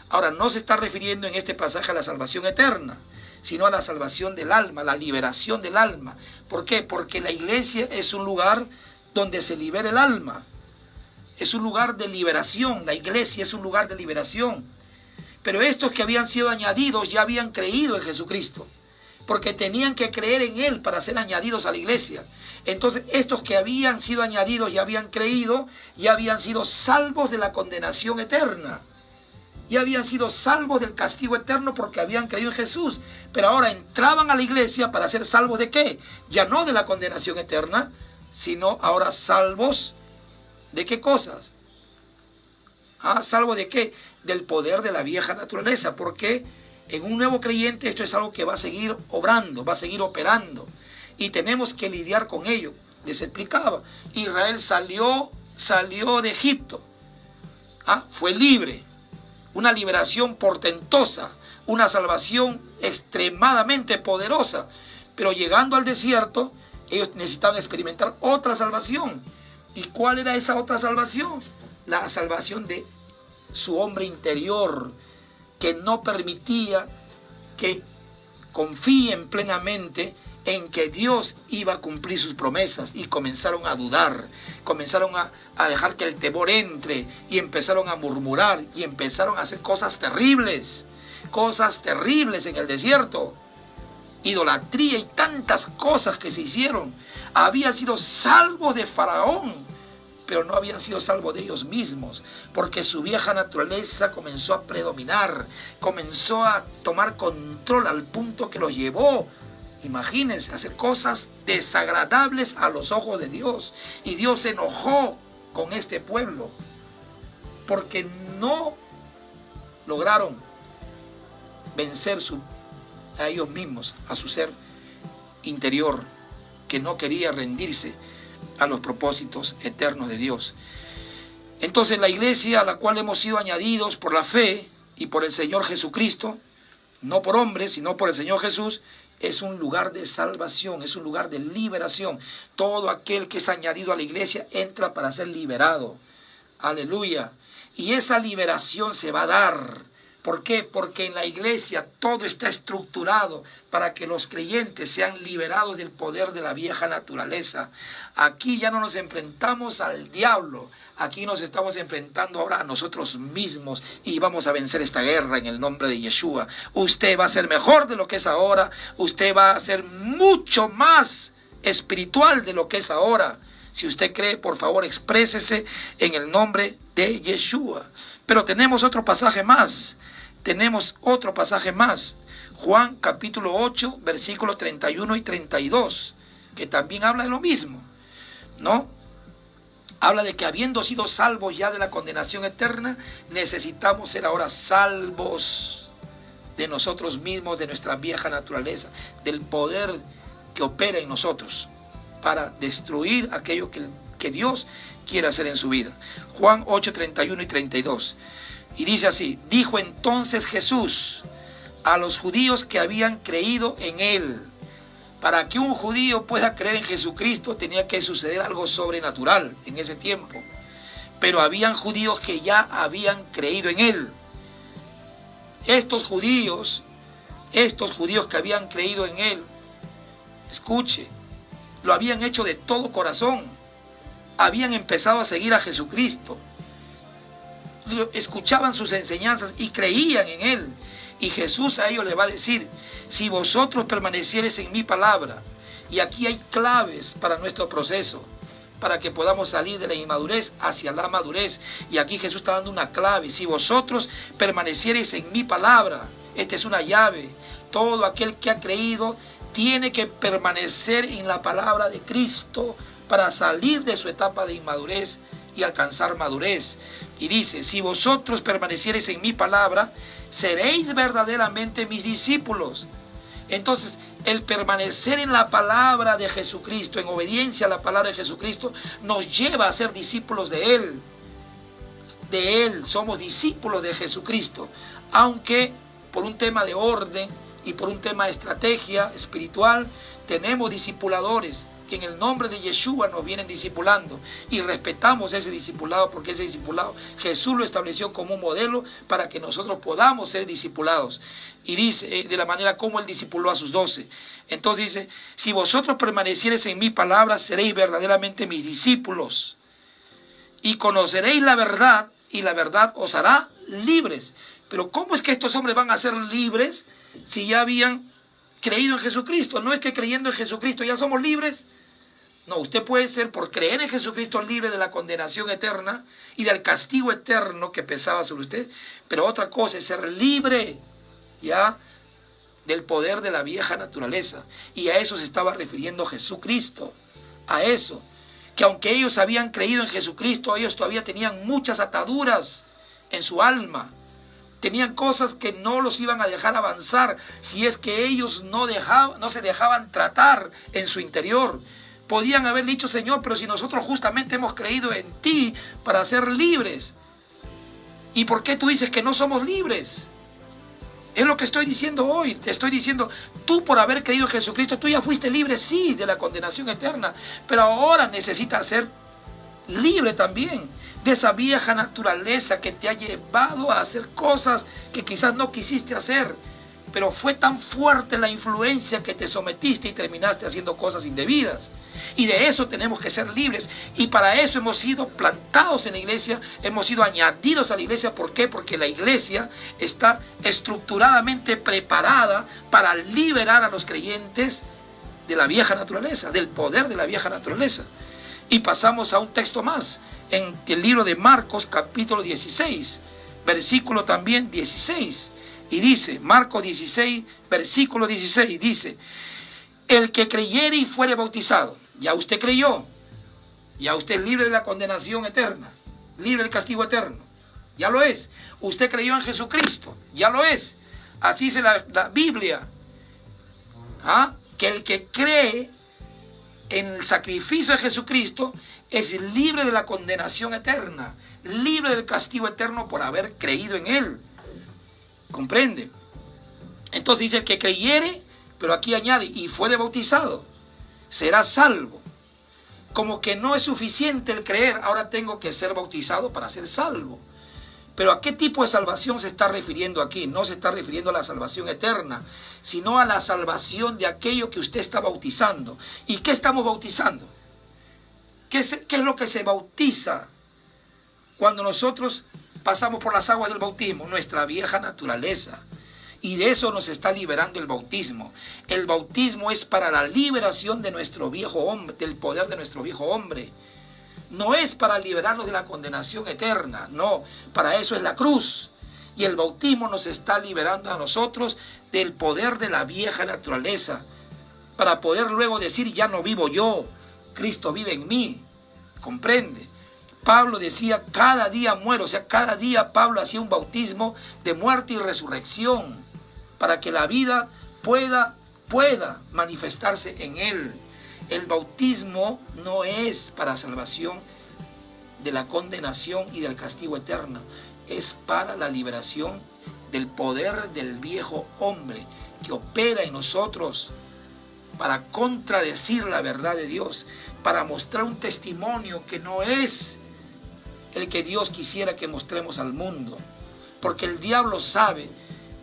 Ahora, no se está refiriendo en este pasaje a la salvación eterna, sino a la salvación del alma, la liberación del alma. ¿Por qué? Porque la iglesia es un lugar donde se libera el alma. Es un lugar de liberación. La iglesia es un lugar de liberación. Pero estos que habían sido añadidos ya habían creído en Jesucristo, porque tenían que creer en Él para ser añadidos a la iglesia. Entonces, estos que habían sido añadidos y habían creído, ya habían sido salvos de la condenación eterna. Ya habían sido salvos del castigo eterno porque habían creído en Jesús. Pero ahora entraban a la iglesia para ser salvos ¿de qué? Ya no de la condenación eterna, sino ahora salvos ¿de qué cosas? ¿Salvos de qué? Del poder de la vieja naturaleza. Porque en un nuevo creyente esto es algo que va a seguir obrando, va a seguir operando. Y tenemos que lidiar con ello. Les explicaba, Israel salió de Egipto. Fue libre. Una liberación portentosa, una salvación extremadamente poderosa. Pero llegando al desierto, ellos necesitaban experimentar otra salvación. ¿Y cuál era esa otra salvación? La salvación de su hombre interior, que no permitía que confíen plenamente en que Dios iba a cumplir sus promesas, y comenzaron a dudar, comenzaron a dejar que el temor entre, y empezaron a murmurar, y empezaron a hacer cosas terribles en el desierto, idolatría y tantas cosas que se hicieron. Habían sido salvos de Faraón, pero no habían sido salvos de ellos mismos, porque su vieja naturaleza comenzó a predominar, comenzó a tomar control al punto que los llevó, imagínense, a hacer cosas desagradables a los ojos de Dios. Y Dios se enojó con este pueblo, porque no lograron vencer a ellos mismos, a su ser interior, que no quería rendirse a los propósitos eternos de Dios. Entonces la iglesia a la cual hemos sido añadidos por la fe y por el Señor Jesucristo, no por hombres, sino por el Señor Jesús, es un lugar de salvación, es un lugar de liberación. Todo aquel que es añadido a la iglesia entra para ser liberado. Aleluya. Y esa liberación se va a dar. ¿Por qué? Porque en la iglesia todo está estructurado para que los creyentes sean liberados del poder de la vieja naturaleza. Aquí ya no nos enfrentamos al diablo, aquí nos estamos enfrentando ahora a nosotros mismos, y vamos a vencer esta guerra en el nombre de Yeshua. Usted va a ser mejor de lo que es ahora, usted va a ser mucho más espiritual de lo que es ahora. Si usted cree, por favor, exprésese en el nombre de Yeshua. Pero tenemos otro pasaje más. Juan capítulo 8, versículos 31 y 32, que también habla de lo mismo, ¿no? Habla de que habiendo sido salvos ya de la condenación eterna, necesitamos ser ahora salvos de nosotros mismos, de nuestra vieja naturaleza, del poder que opera en nosotros. para destruir aquello que Dios quiere hacer en su vida. Juan 8, 31 y 32. Y dice así: dijo entonces Jesús a los judíos que habían creído en él. Para que un judío pueda creer en Jesucristo tenía que suceder algo sobrenatural en ese tiempo. Pero habían judíos que ya habían creído en él. Estos judíos que habían creído en él, escuche, lo habían hecho de todo corazón. Habían empezado a seguir a Jesucristo. Escuchaban sus enseñanzas y creían en él. Y Jesús a ellos les va a decir: si vosotros permaneciereis en mi palabra. Y aquí hay claves para nuestro proceso, para que podamos salir de la inmadurez hacia la madurez. Y aquí Jesús está dando una clave: si vosotros permaneciereis en mi palabra. Esta es una llave. Todo aquel que ha creído tiene que permanecer en la palabra de Cristo para salir de su etapa de inmadurez y alcanzar madurez. Y dice: si vosotros permaneciereis en mi palabra, seréis verdaderamente mis discípulos. Entonces, el permanecer en la palabra de Jesucristo, en obediencia a la palabra de Jesucristo, nos lleva a ser discípulos de Él. De Él, somos discípulos de Jesucristo. Aunque por un tema de orden y por un tema de estrategia espiritual, tenemos discipuladores que en el nombre de Yeshua nos vienen discipulando, y respetamos ese discipulado, porque ese discipulado Jesús lo estableció como un modelo para que nosotros podamos ser discipulados. Y dice de la manera como Él discipuló a sus 12. Entonces dice: si vosotros permaneciereis en mi palabra, seréis verdaderamente mis discípulos, y conoceréis la verdad, y la verdad os hará libres. Pero ¿cómo es que estos hombres van a ser libres si ya habían creído en Jesucristo? No es que creyendo en Jesucristo ya somos libres. No, usted puede ser, por creer en Jesucristo, libre de la condenación eterna y del castigo eterno que pesaba sobre usted. Pero otra cosa es ser libre, ya, del poder de la vieja naturaleza. Y a eso se estaba refiriendo Jesucristo. A eso. Que aunque ellos habían creído en Jesucristo, ellos todavía tenían muchas ataduras en su alma. Tenían cosas que no los iban a dejar avanzar si es que ellos no se dejaban tratar en su interior. Podían haber dicho: Señor, pero si nosotros justamente hemos creído en ti para ser libres, ¿y por qué tú dices que no somos libres? Es lo que estoy diciendo hoy. Te estoy diciendo: tú, por haber creído en Jesucristo, tú ya fuiste libre, sí, de la condenación eterna, pero ahora necesitas ser libre también de esa vieja naturaleza que te ha llevado a hacer cosas que quizás no quisiste hacer, pero fue tan fuerte la influencia que te sometiste y terminaste haciendo cosas indebidas. Y de eso tenemos que ser libres, y para eso hemos sido plantados en la iglesia, hemos sido añadidos a la iglesia. ¿Por qué? Porque la iglesia está estructuradamente preparada para liberar a los creyentes de la vieja naturaleza, del poder de la vieja naturaleza. Y pasamos a un texto más, en el libro de Marcos, capítulo 16, versículo también 16. Y dice, Marcos 16, versículo 16, dice: el que creyere y fuere bautizado. Ya usted creyó, ya usted es libre de la condenación eterna, libre del castigo eterno, ya lo es. Usted creyó en Jesucristo, ya lo es. Así dice la Biblia, que el que cree en el sacrificio de Jesucristo es libre de la condenación eterna, libre del castigo eterno por haber creído en Él. ¿Comprende? Entonces dice: el que creyere, pero aquí añade, y fuere bautizado, será salvo. Como que no es suficiente el creer, ahora tengo que ser bautizado para ser salvo. Pero ¿a qué tipo de salvación se está refiriendo aquí? No se está refiriendo a la salvación eterna, sino a la salvación de aquello que usted está bautizando. ¿Y qué estamos bautizando? ¿Qué es lo que se bautiza cuando nosotros pasamos por las aguas del bautismo? Nuestra vieja naturaleza. Y de eso nos está liberando el bautismo. El bautismo es para la liberación de nuestro viejo hombre, del poder de nuestro viejo hombre. No es para liberarnos de la condenación eterna, no. Para eso es la cruz. Y el bautismo nos está liberando a nosotros del poder de la vieja naturaleza, para poder luego decir: ya no vivo yo, Cristo vive en mí. ¿Comprende? Pablo decía: cada día muero. O sea, cada día Pablo hacía un bautismo de muerte y resurrección, para que la vida pueda manifestarse en él. El bautismo no es para salvación de la condenación y del castigo eterno. Es para la liberación del poder del viejo hombre que opera en nosotros para contradecir la verdad de Dios, para mostrar un testimonio que no es el que Dios quisiera que mostremos al mundo. Porque el diablo sabe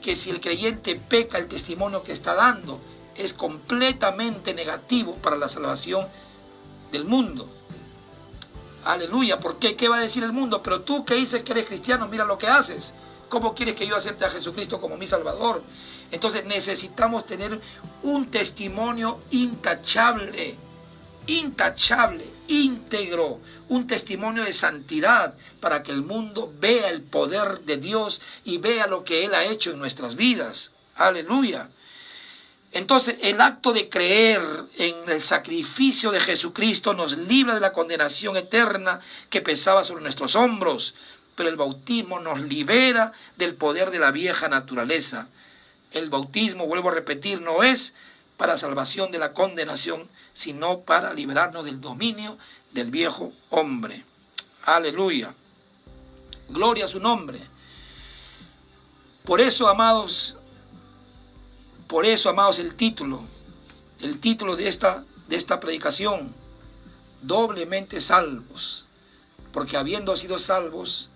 que si el creyente peca, el testimonio que está dando es completamente negativo para la salvación del mundo. Aleluya. ¿Por qué? ¿Qué va a decir el mundo? Pero tú que dices que eres cristiano, mira lo que haces. ¿Cómo quieres que yo acepte a Jesucristo como mi Salvador? Entonces necesitamos tener un testimonio intachable, íntegro, un testimonio de santidad para que el mundo vea el poder de Dios y vea lo que Él ha hecho en nuestras vidas. Aleluya. Entonces el acto de creer en el sacrificio de Jesucristo nos libra de la condenación eterna que pesaba sobre nuestros hombros, pero el bautismo nos libera del poder de la vieja naturaleza. El bautismo, vuelvo a repetir, no es para salvación de la condenación, sino para liberarnos del dominio del viejo hombre. Aleluya. Gloria a su nombre. Por eso, amados, el título de esta predicación, doblemente salvos, porque habiendo sido salvos,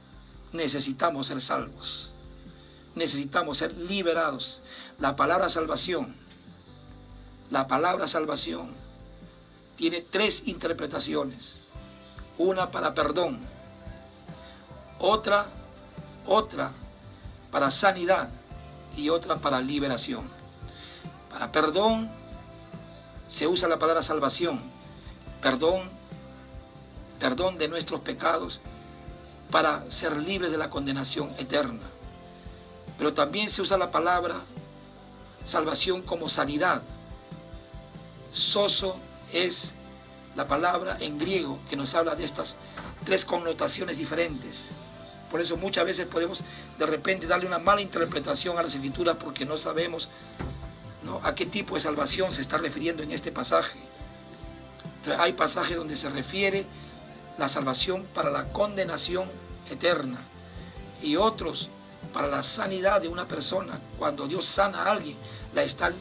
necesitamos ser salvos, necesitamos ser liberados. La palabra salvación tiene tres interpretaciones: una para perdón, otra para sanidad y otra para liberación. Para perdón se usa la palabra salvación, perdón de nuestros pecados para ser libres de la condenación eterna. Pero también se usa la palabra salvación como sanidad. Sozo es la palabra en griego que nos habla de estas tres connotaciones diferentes. Por eso muchas veces podemos de repente darle una mala interpretación a las escrituras porque no sabemos, ¿no?, a qué tipo de salvación se está refiriendo en este pasaje. Entonces, hay pasajes donde se refiere la salvación para la condenación eterna y otros para la sanidad de una persona. Cuando Dios sana a alguien, la está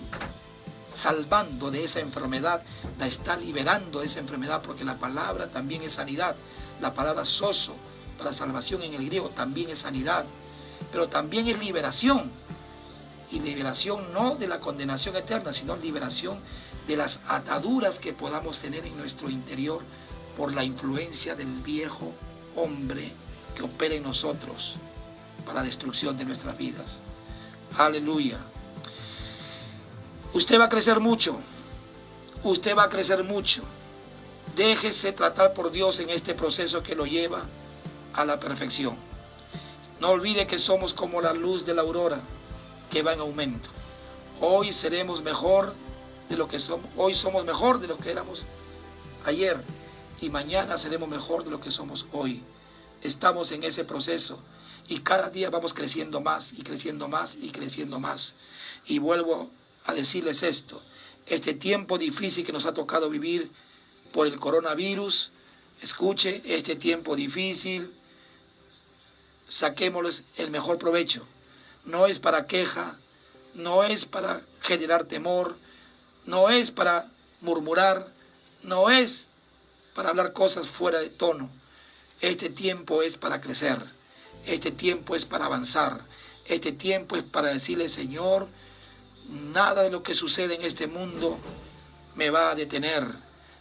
salvando de esa enfermedad, la está liberando de esa enfermedad, porque la palabra también es sanidad. La palabra sozo para salvación en el griego también es sanidad, pero también es liberación. Y liberación no de la condenación eterna, sino liberación de las ataduras que podamos tener en nuestro interior por la influencia del viejo hombre que opera en nosotros para la destrucción de nuestras vidas. Aleluya. Usted va a crecer mucho. Usted va a crecer mucho. Déjese tratar por Dios en este proceso que lo lleva a la perfección. No olvide que somos como la luz de la aurora que va en aumento. Hoy seremos mejor de lo que somos. Hoy somos mejor de lo que éramos ayer y mañana seremos mejor de lo que somos hoy. Estamos en ese proceso y cada día vamos creciendo más y creciendo más y creciendo más. Y vuelvo a decirles esto: este tiempo difícil que nos ha tocado vivir por el coronavirus, escuche, este tiempo difícil, saquémosles el mejor provecho. No es para queja, no es para generar temor, no es para murmurar, no es para hablar cosas fuera de tono. Este tiempo es para crecer, este tiempo es para avanzar, este tiempo es para decirle: Señor, nada de lo que sucede en este mundo me va a detener,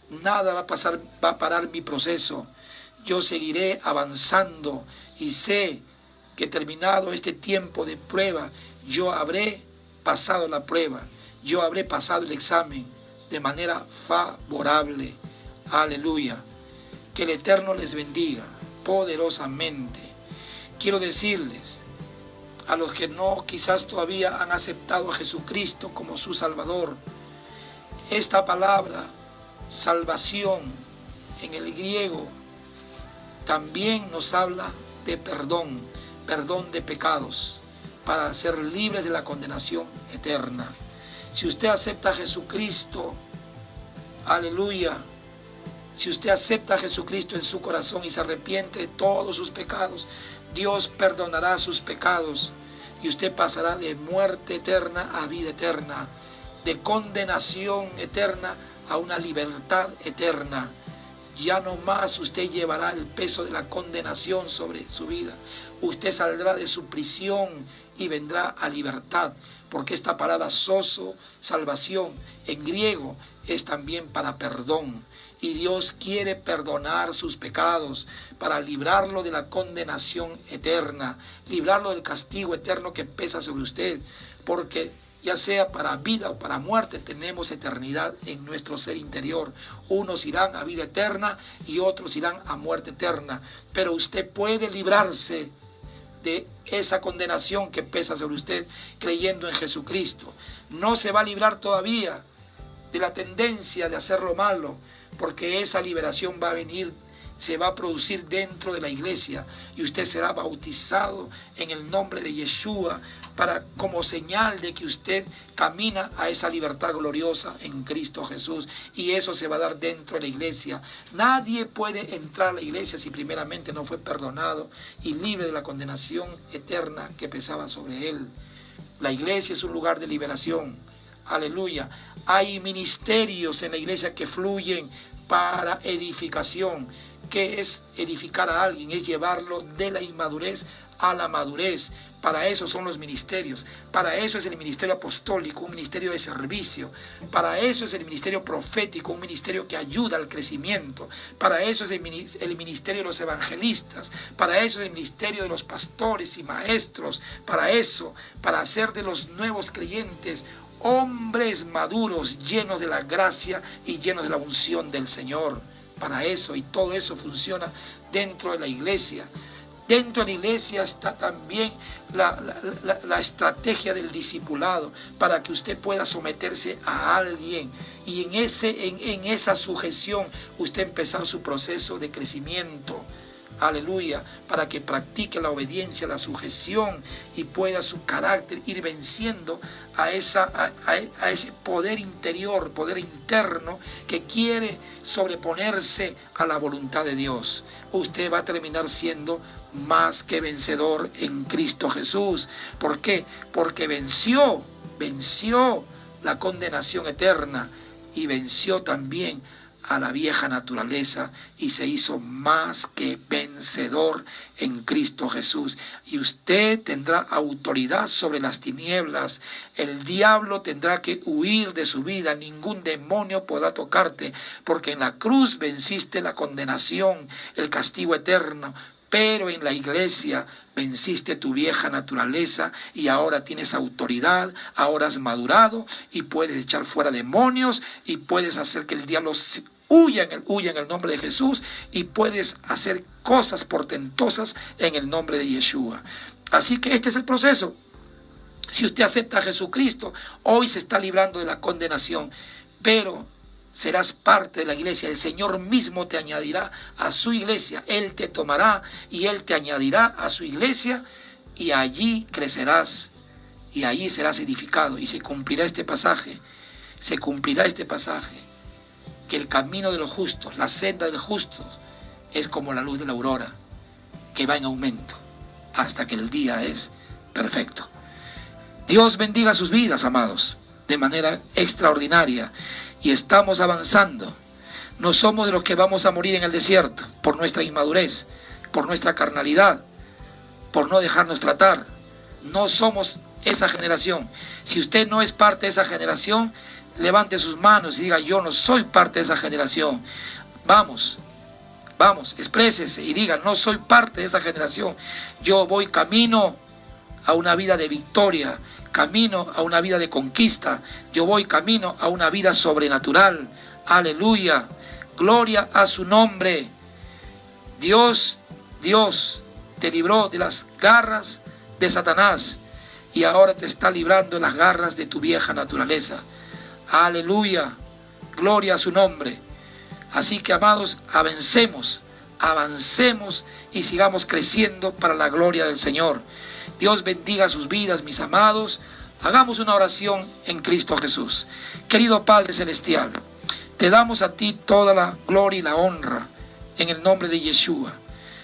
nada va a parar mi proceso. Yo seguiré avanzando y sé que terminado este tiempo de prueba, yo habré pasado la prueba, yo habré pasado el examen de manera favorable. Aleluya. Que el Eterno les bendiga poderosamente. Quiero decirles a los que no quizás todavía han aceptado a Jesucristo como su Salvador, esta palabra salvación en el griego también nos habla de perdón de pecados, para ser libres de la condenación eterna. Si usted acepta a Jesucristo, Aleluya. Si usted acepta a Jesucristo en su corazón y se arrepiente de todos sus pecados, Dios perdonará sus pecados y usted pasará de muerte eterna a vida eterna, de condenación eterna a una libertad eterna. Ya no más usted llevará el peso de la condenación sobre su vida. Usted saldrá de su prisión y vendrá a libertad, porque esta palabra sozo, salvación, en griego es también para perdón. Y Dios quiere perdonar sus pecados para librarlo de la condenación eterna, librarlo del castigo eterno que pesa sobre usted, porque ya sea para vida o para muerte, tenemos eternidad en nuestro ser interior. Unos irán a vida eterna y otros irán a muerte eterna, pero usted puede librarse de esa condenación que pesa sobre usted creyendo en Jesucristo. No se va a librar todavía de la tendencia de hacer lo malo, porque esa liberación va a venir, se va a producir dentro de la iglesia y usted será bautizado en el nombre de Yeshua como señal de que usted camina a esa libertad gloriosa en Cristo Jesús, y eso se va a dar dentro de la iglesia. Nadie puede entrar a la iglesia si primeramente no fue perdonado y libre de la condenación eterna que pesaba sobre él. La iglesia es un lugar de liberación. Aleluya. Hay ministerios en la iglesia que fluyen para edificación. ¿Qué es edificar a alguien? Es llevarlo de la inmadurez a la madurez. Para eso son los ministerios. Para eso es el ministerio apostólico, un ministerio de servicio. Para eso es el ministerio profético, un ministerio que ayuda al crecimiento. Para eso es el ministerio de los evangelistas. Para eso es el ministerio de los pastores y maestros. Para eso, para hacer de los nuevos creyentes hombres maduros, llenos de la gracia y llenos de la unción del Señor. Para eso, y todo eso funciona dentro de la iglesia. Dentro de la iglesia está también la estrategia del discipulado, para que usted pueda someterse a alguien y en esa sujeción usted empezar su proceso de crecimiento. Aleluya, para que practique la obediencia, la sujeción y pueda su carácter ir venciendo a ese poder interior, poder interno que quiere sobreponerse a la voluntad de Dios. Usted va a terminar siendo más que vencedor en Cristo Jesús. ¿Por qué? Porque venció la condenación eterna y venció también a la vieja naturaleza y se hizo más que vencedor en Cristo Jesús. Y usted tendrá autoridad sobre las tinieblas. El diablo tendrá que huir de su vida. Ningún demonio podrá tocarte, porque en la cruz venciste la condenación, el castigo eterno. Pero en la iglesia venciste tu vieja naturaleza y ahora tienes autoridad, ahora has madurado y puedes echar fuera demonios y puedes hacer que el diablo huya en el nombre de Jesús, y puedes hacer cosas portentosas en el nombre de Yeshua. Así que este es el proceso. Si usted acepta a Jesucristo, hoy se está librando de la condenación, pero serás parte de la iglesia. El Señor mismo te añadirá a su iglesia. Él te tomará y Él te añadirá a su iglesia, y allí crecerás y allí serás edificado. Y se cumplirá este pasaje, que el camino de los justos, la senda de los justos, es como la luz de la aurora, que va en aumento hasta que el día es perfecto. Dios bendiga sus vidas, amados, de manera extraordinaria. Y estamos avanzando. No somos de los que vamos a morir en el desierto por nuestra inmadurez, por nuestra carnalidad, por no dejarnos tratar. No somos esa generación. Si usted no es parte de esa generación, levante sus manos y diga: yo no soy parte de esa generación. Vamos, exprésese y diga: no soy parte de esa generación. Yo voy camino a una vida de victoria, camino a una vida de conquista. Yo voy camino a una vida sobrenatural. Aleluya, gloria a su nombre. Dios te libró de las garras de Satanás y ahora te está librando de las garras de tu vieja naturaleza. Aleluya, gloria a su nombre. Así que, amados, avancemos y sigamos creciendo para la gloria del Señor. Dios bendiga sus vidas, mis amados. Hagamos una oración en Cristo Jesús. Querido Padre Celestial, Te damos a ti toda la gloria y la honra en el nombre de Yeshua.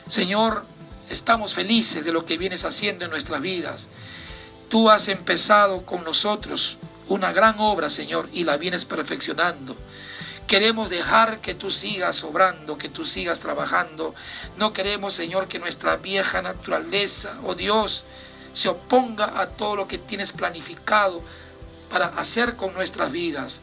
Señor, estamos felices de lo que vienes haciendo en nuestras vidas. Tú has empezado con nosotros una gran obra, Señor, y la vienes perfeccionando. Queremos dejar que tú sigas obrando, que tú sigas trabajando. No queremos, Señor, que nuestra vieja naturaleza, oh Dios, se oponga a todo lo que tienes planificado para hacer con nuestras vidas.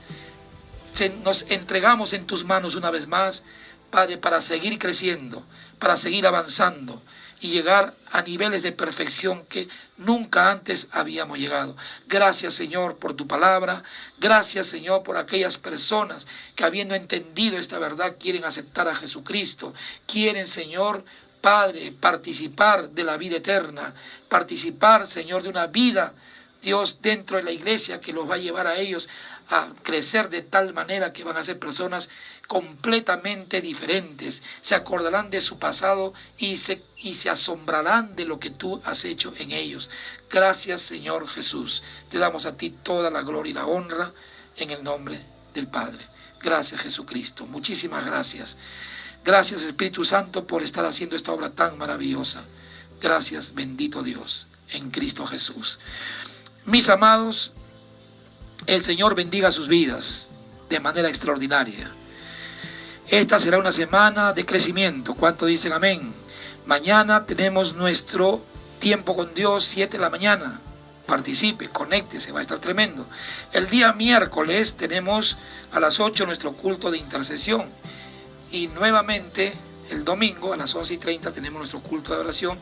Nos entregamos en tus manos una vez más, Padre, para seguir creciendo, para seguir avanzando y llegar a niveles de perfección que nunca antes habíamos llegado. Gracias, Señor, por tu palabra. Gracias, Señor, por aquellas personas que, habiendo entendido esta verdad, quieren aceptar a Jesucristo. Quieren, Señor, Padre, participar de la vida eterna, participar, Señor, de una vida, Dios, dentro de la iglesia que los va a llevar a ellos a crecer de tal manera que van a ser personas completamente diferentes. Se acordarán de su pasado y se asombrarán de lo que tú has hecho en ellos. Gracias, Señor Jesús. Te damos a ti toda la gloria y la honra en el nombre del Padre. Gracias, Jesucristo. Muchísimas gracias. Gracias, Espíritu Santo, por estar haciendo esta obra tan maravillosa. Gracias, bendito Dios, en Cristo Jesús. Mis amados, el Señor bendiga sus vidas de manera extraordinaria. Esta será una semana de crecimiento. ¿Cuánto dicen amén? Mañana tenemos nuestro tiempo con Dios, 7 de la mañana. Participe, conéctese, va a estar tremendo. El día miércoles tenemos a las 8 nuestro culto de intercesión. Y nuevamente el domingo a las 11:30 tenemos nuestro culto de oración.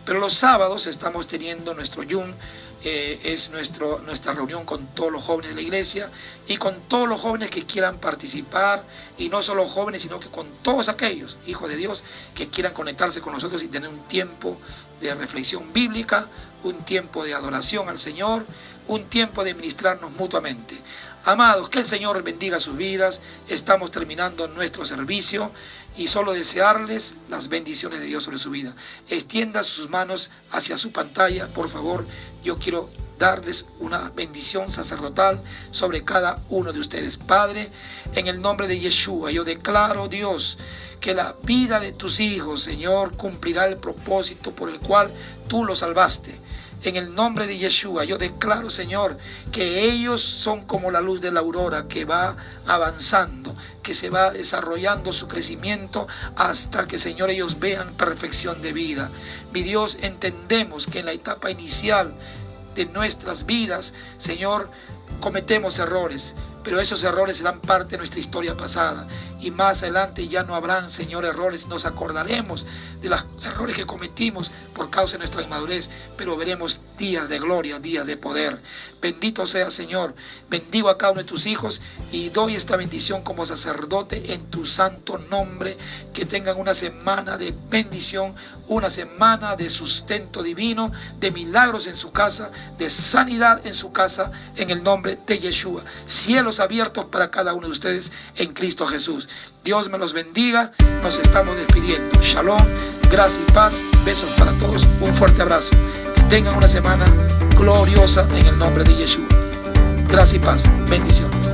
Pero los sábados estamos teniendo nuestro Yum. Es nuestra reunión con todos los jóvenes de la iglesia y con todos los jóvenes que quieran participar, y no solo jóvenes, sino que con todos aquellos hijos de Dios que quieran conectarse con nosotros y tener un tiempo de reflexión bíblica, un tiempo de adoración al Señor, un tiempo de ministrarnos mutuamente. Amados, que el Señor bendiga sus vidas. Estamos terminando nuestro servicio y solo desearles las bendiciones de Dios sobre su vida. Extienda sus manos hacia su pantalla, por favor. Yo quiero darles una bendición sacerdotal sobre cada uno de ustedes. Padre, en el nombre de Yeshua, yo declaro, Dios, que la vida de tus hijos, Señor, cumplirá el propósito por el cual tú los salvaste. En el nombre de Yeshua, yo declaro, Señor, que ellos son como la luz de la aurora que va avanzando, que se va desarrollando su crecimiento hasta que, Señor, ellos vean perfección de vida. Mi Dios, entendemos que en la etapa inicial de nuestras vidas, Señor, cometemos errores, pero esos errores serán parte de nuestra historia pasada, y más adelante ya no habrán, Señor, errores. Nos acordaremos de los errores que cometimos por causa de nuestra inmadurez, pero veremos días de gloria, días de poder. Bendito sea, Señor. Bendigo a cada uno de tus hijos y doy esta bendición como sacerdote en tu santo nombre. Que tengan una semana de bendición, una semana de sustento divino, de milagros en su casa, de sanidad en su casa, en el nombre de Yeshua. Cielos abiertos para cada uno de ustedes en Cristo Jesús. Dios me los bendiga. Nos estamos despidiendo. Shalom, gracia y paz. Besos para todos. Un fuerte abrazo. Que tengan una semana gloriosa en el nombre de Yeshua. Gracia y paz. Bendiciones.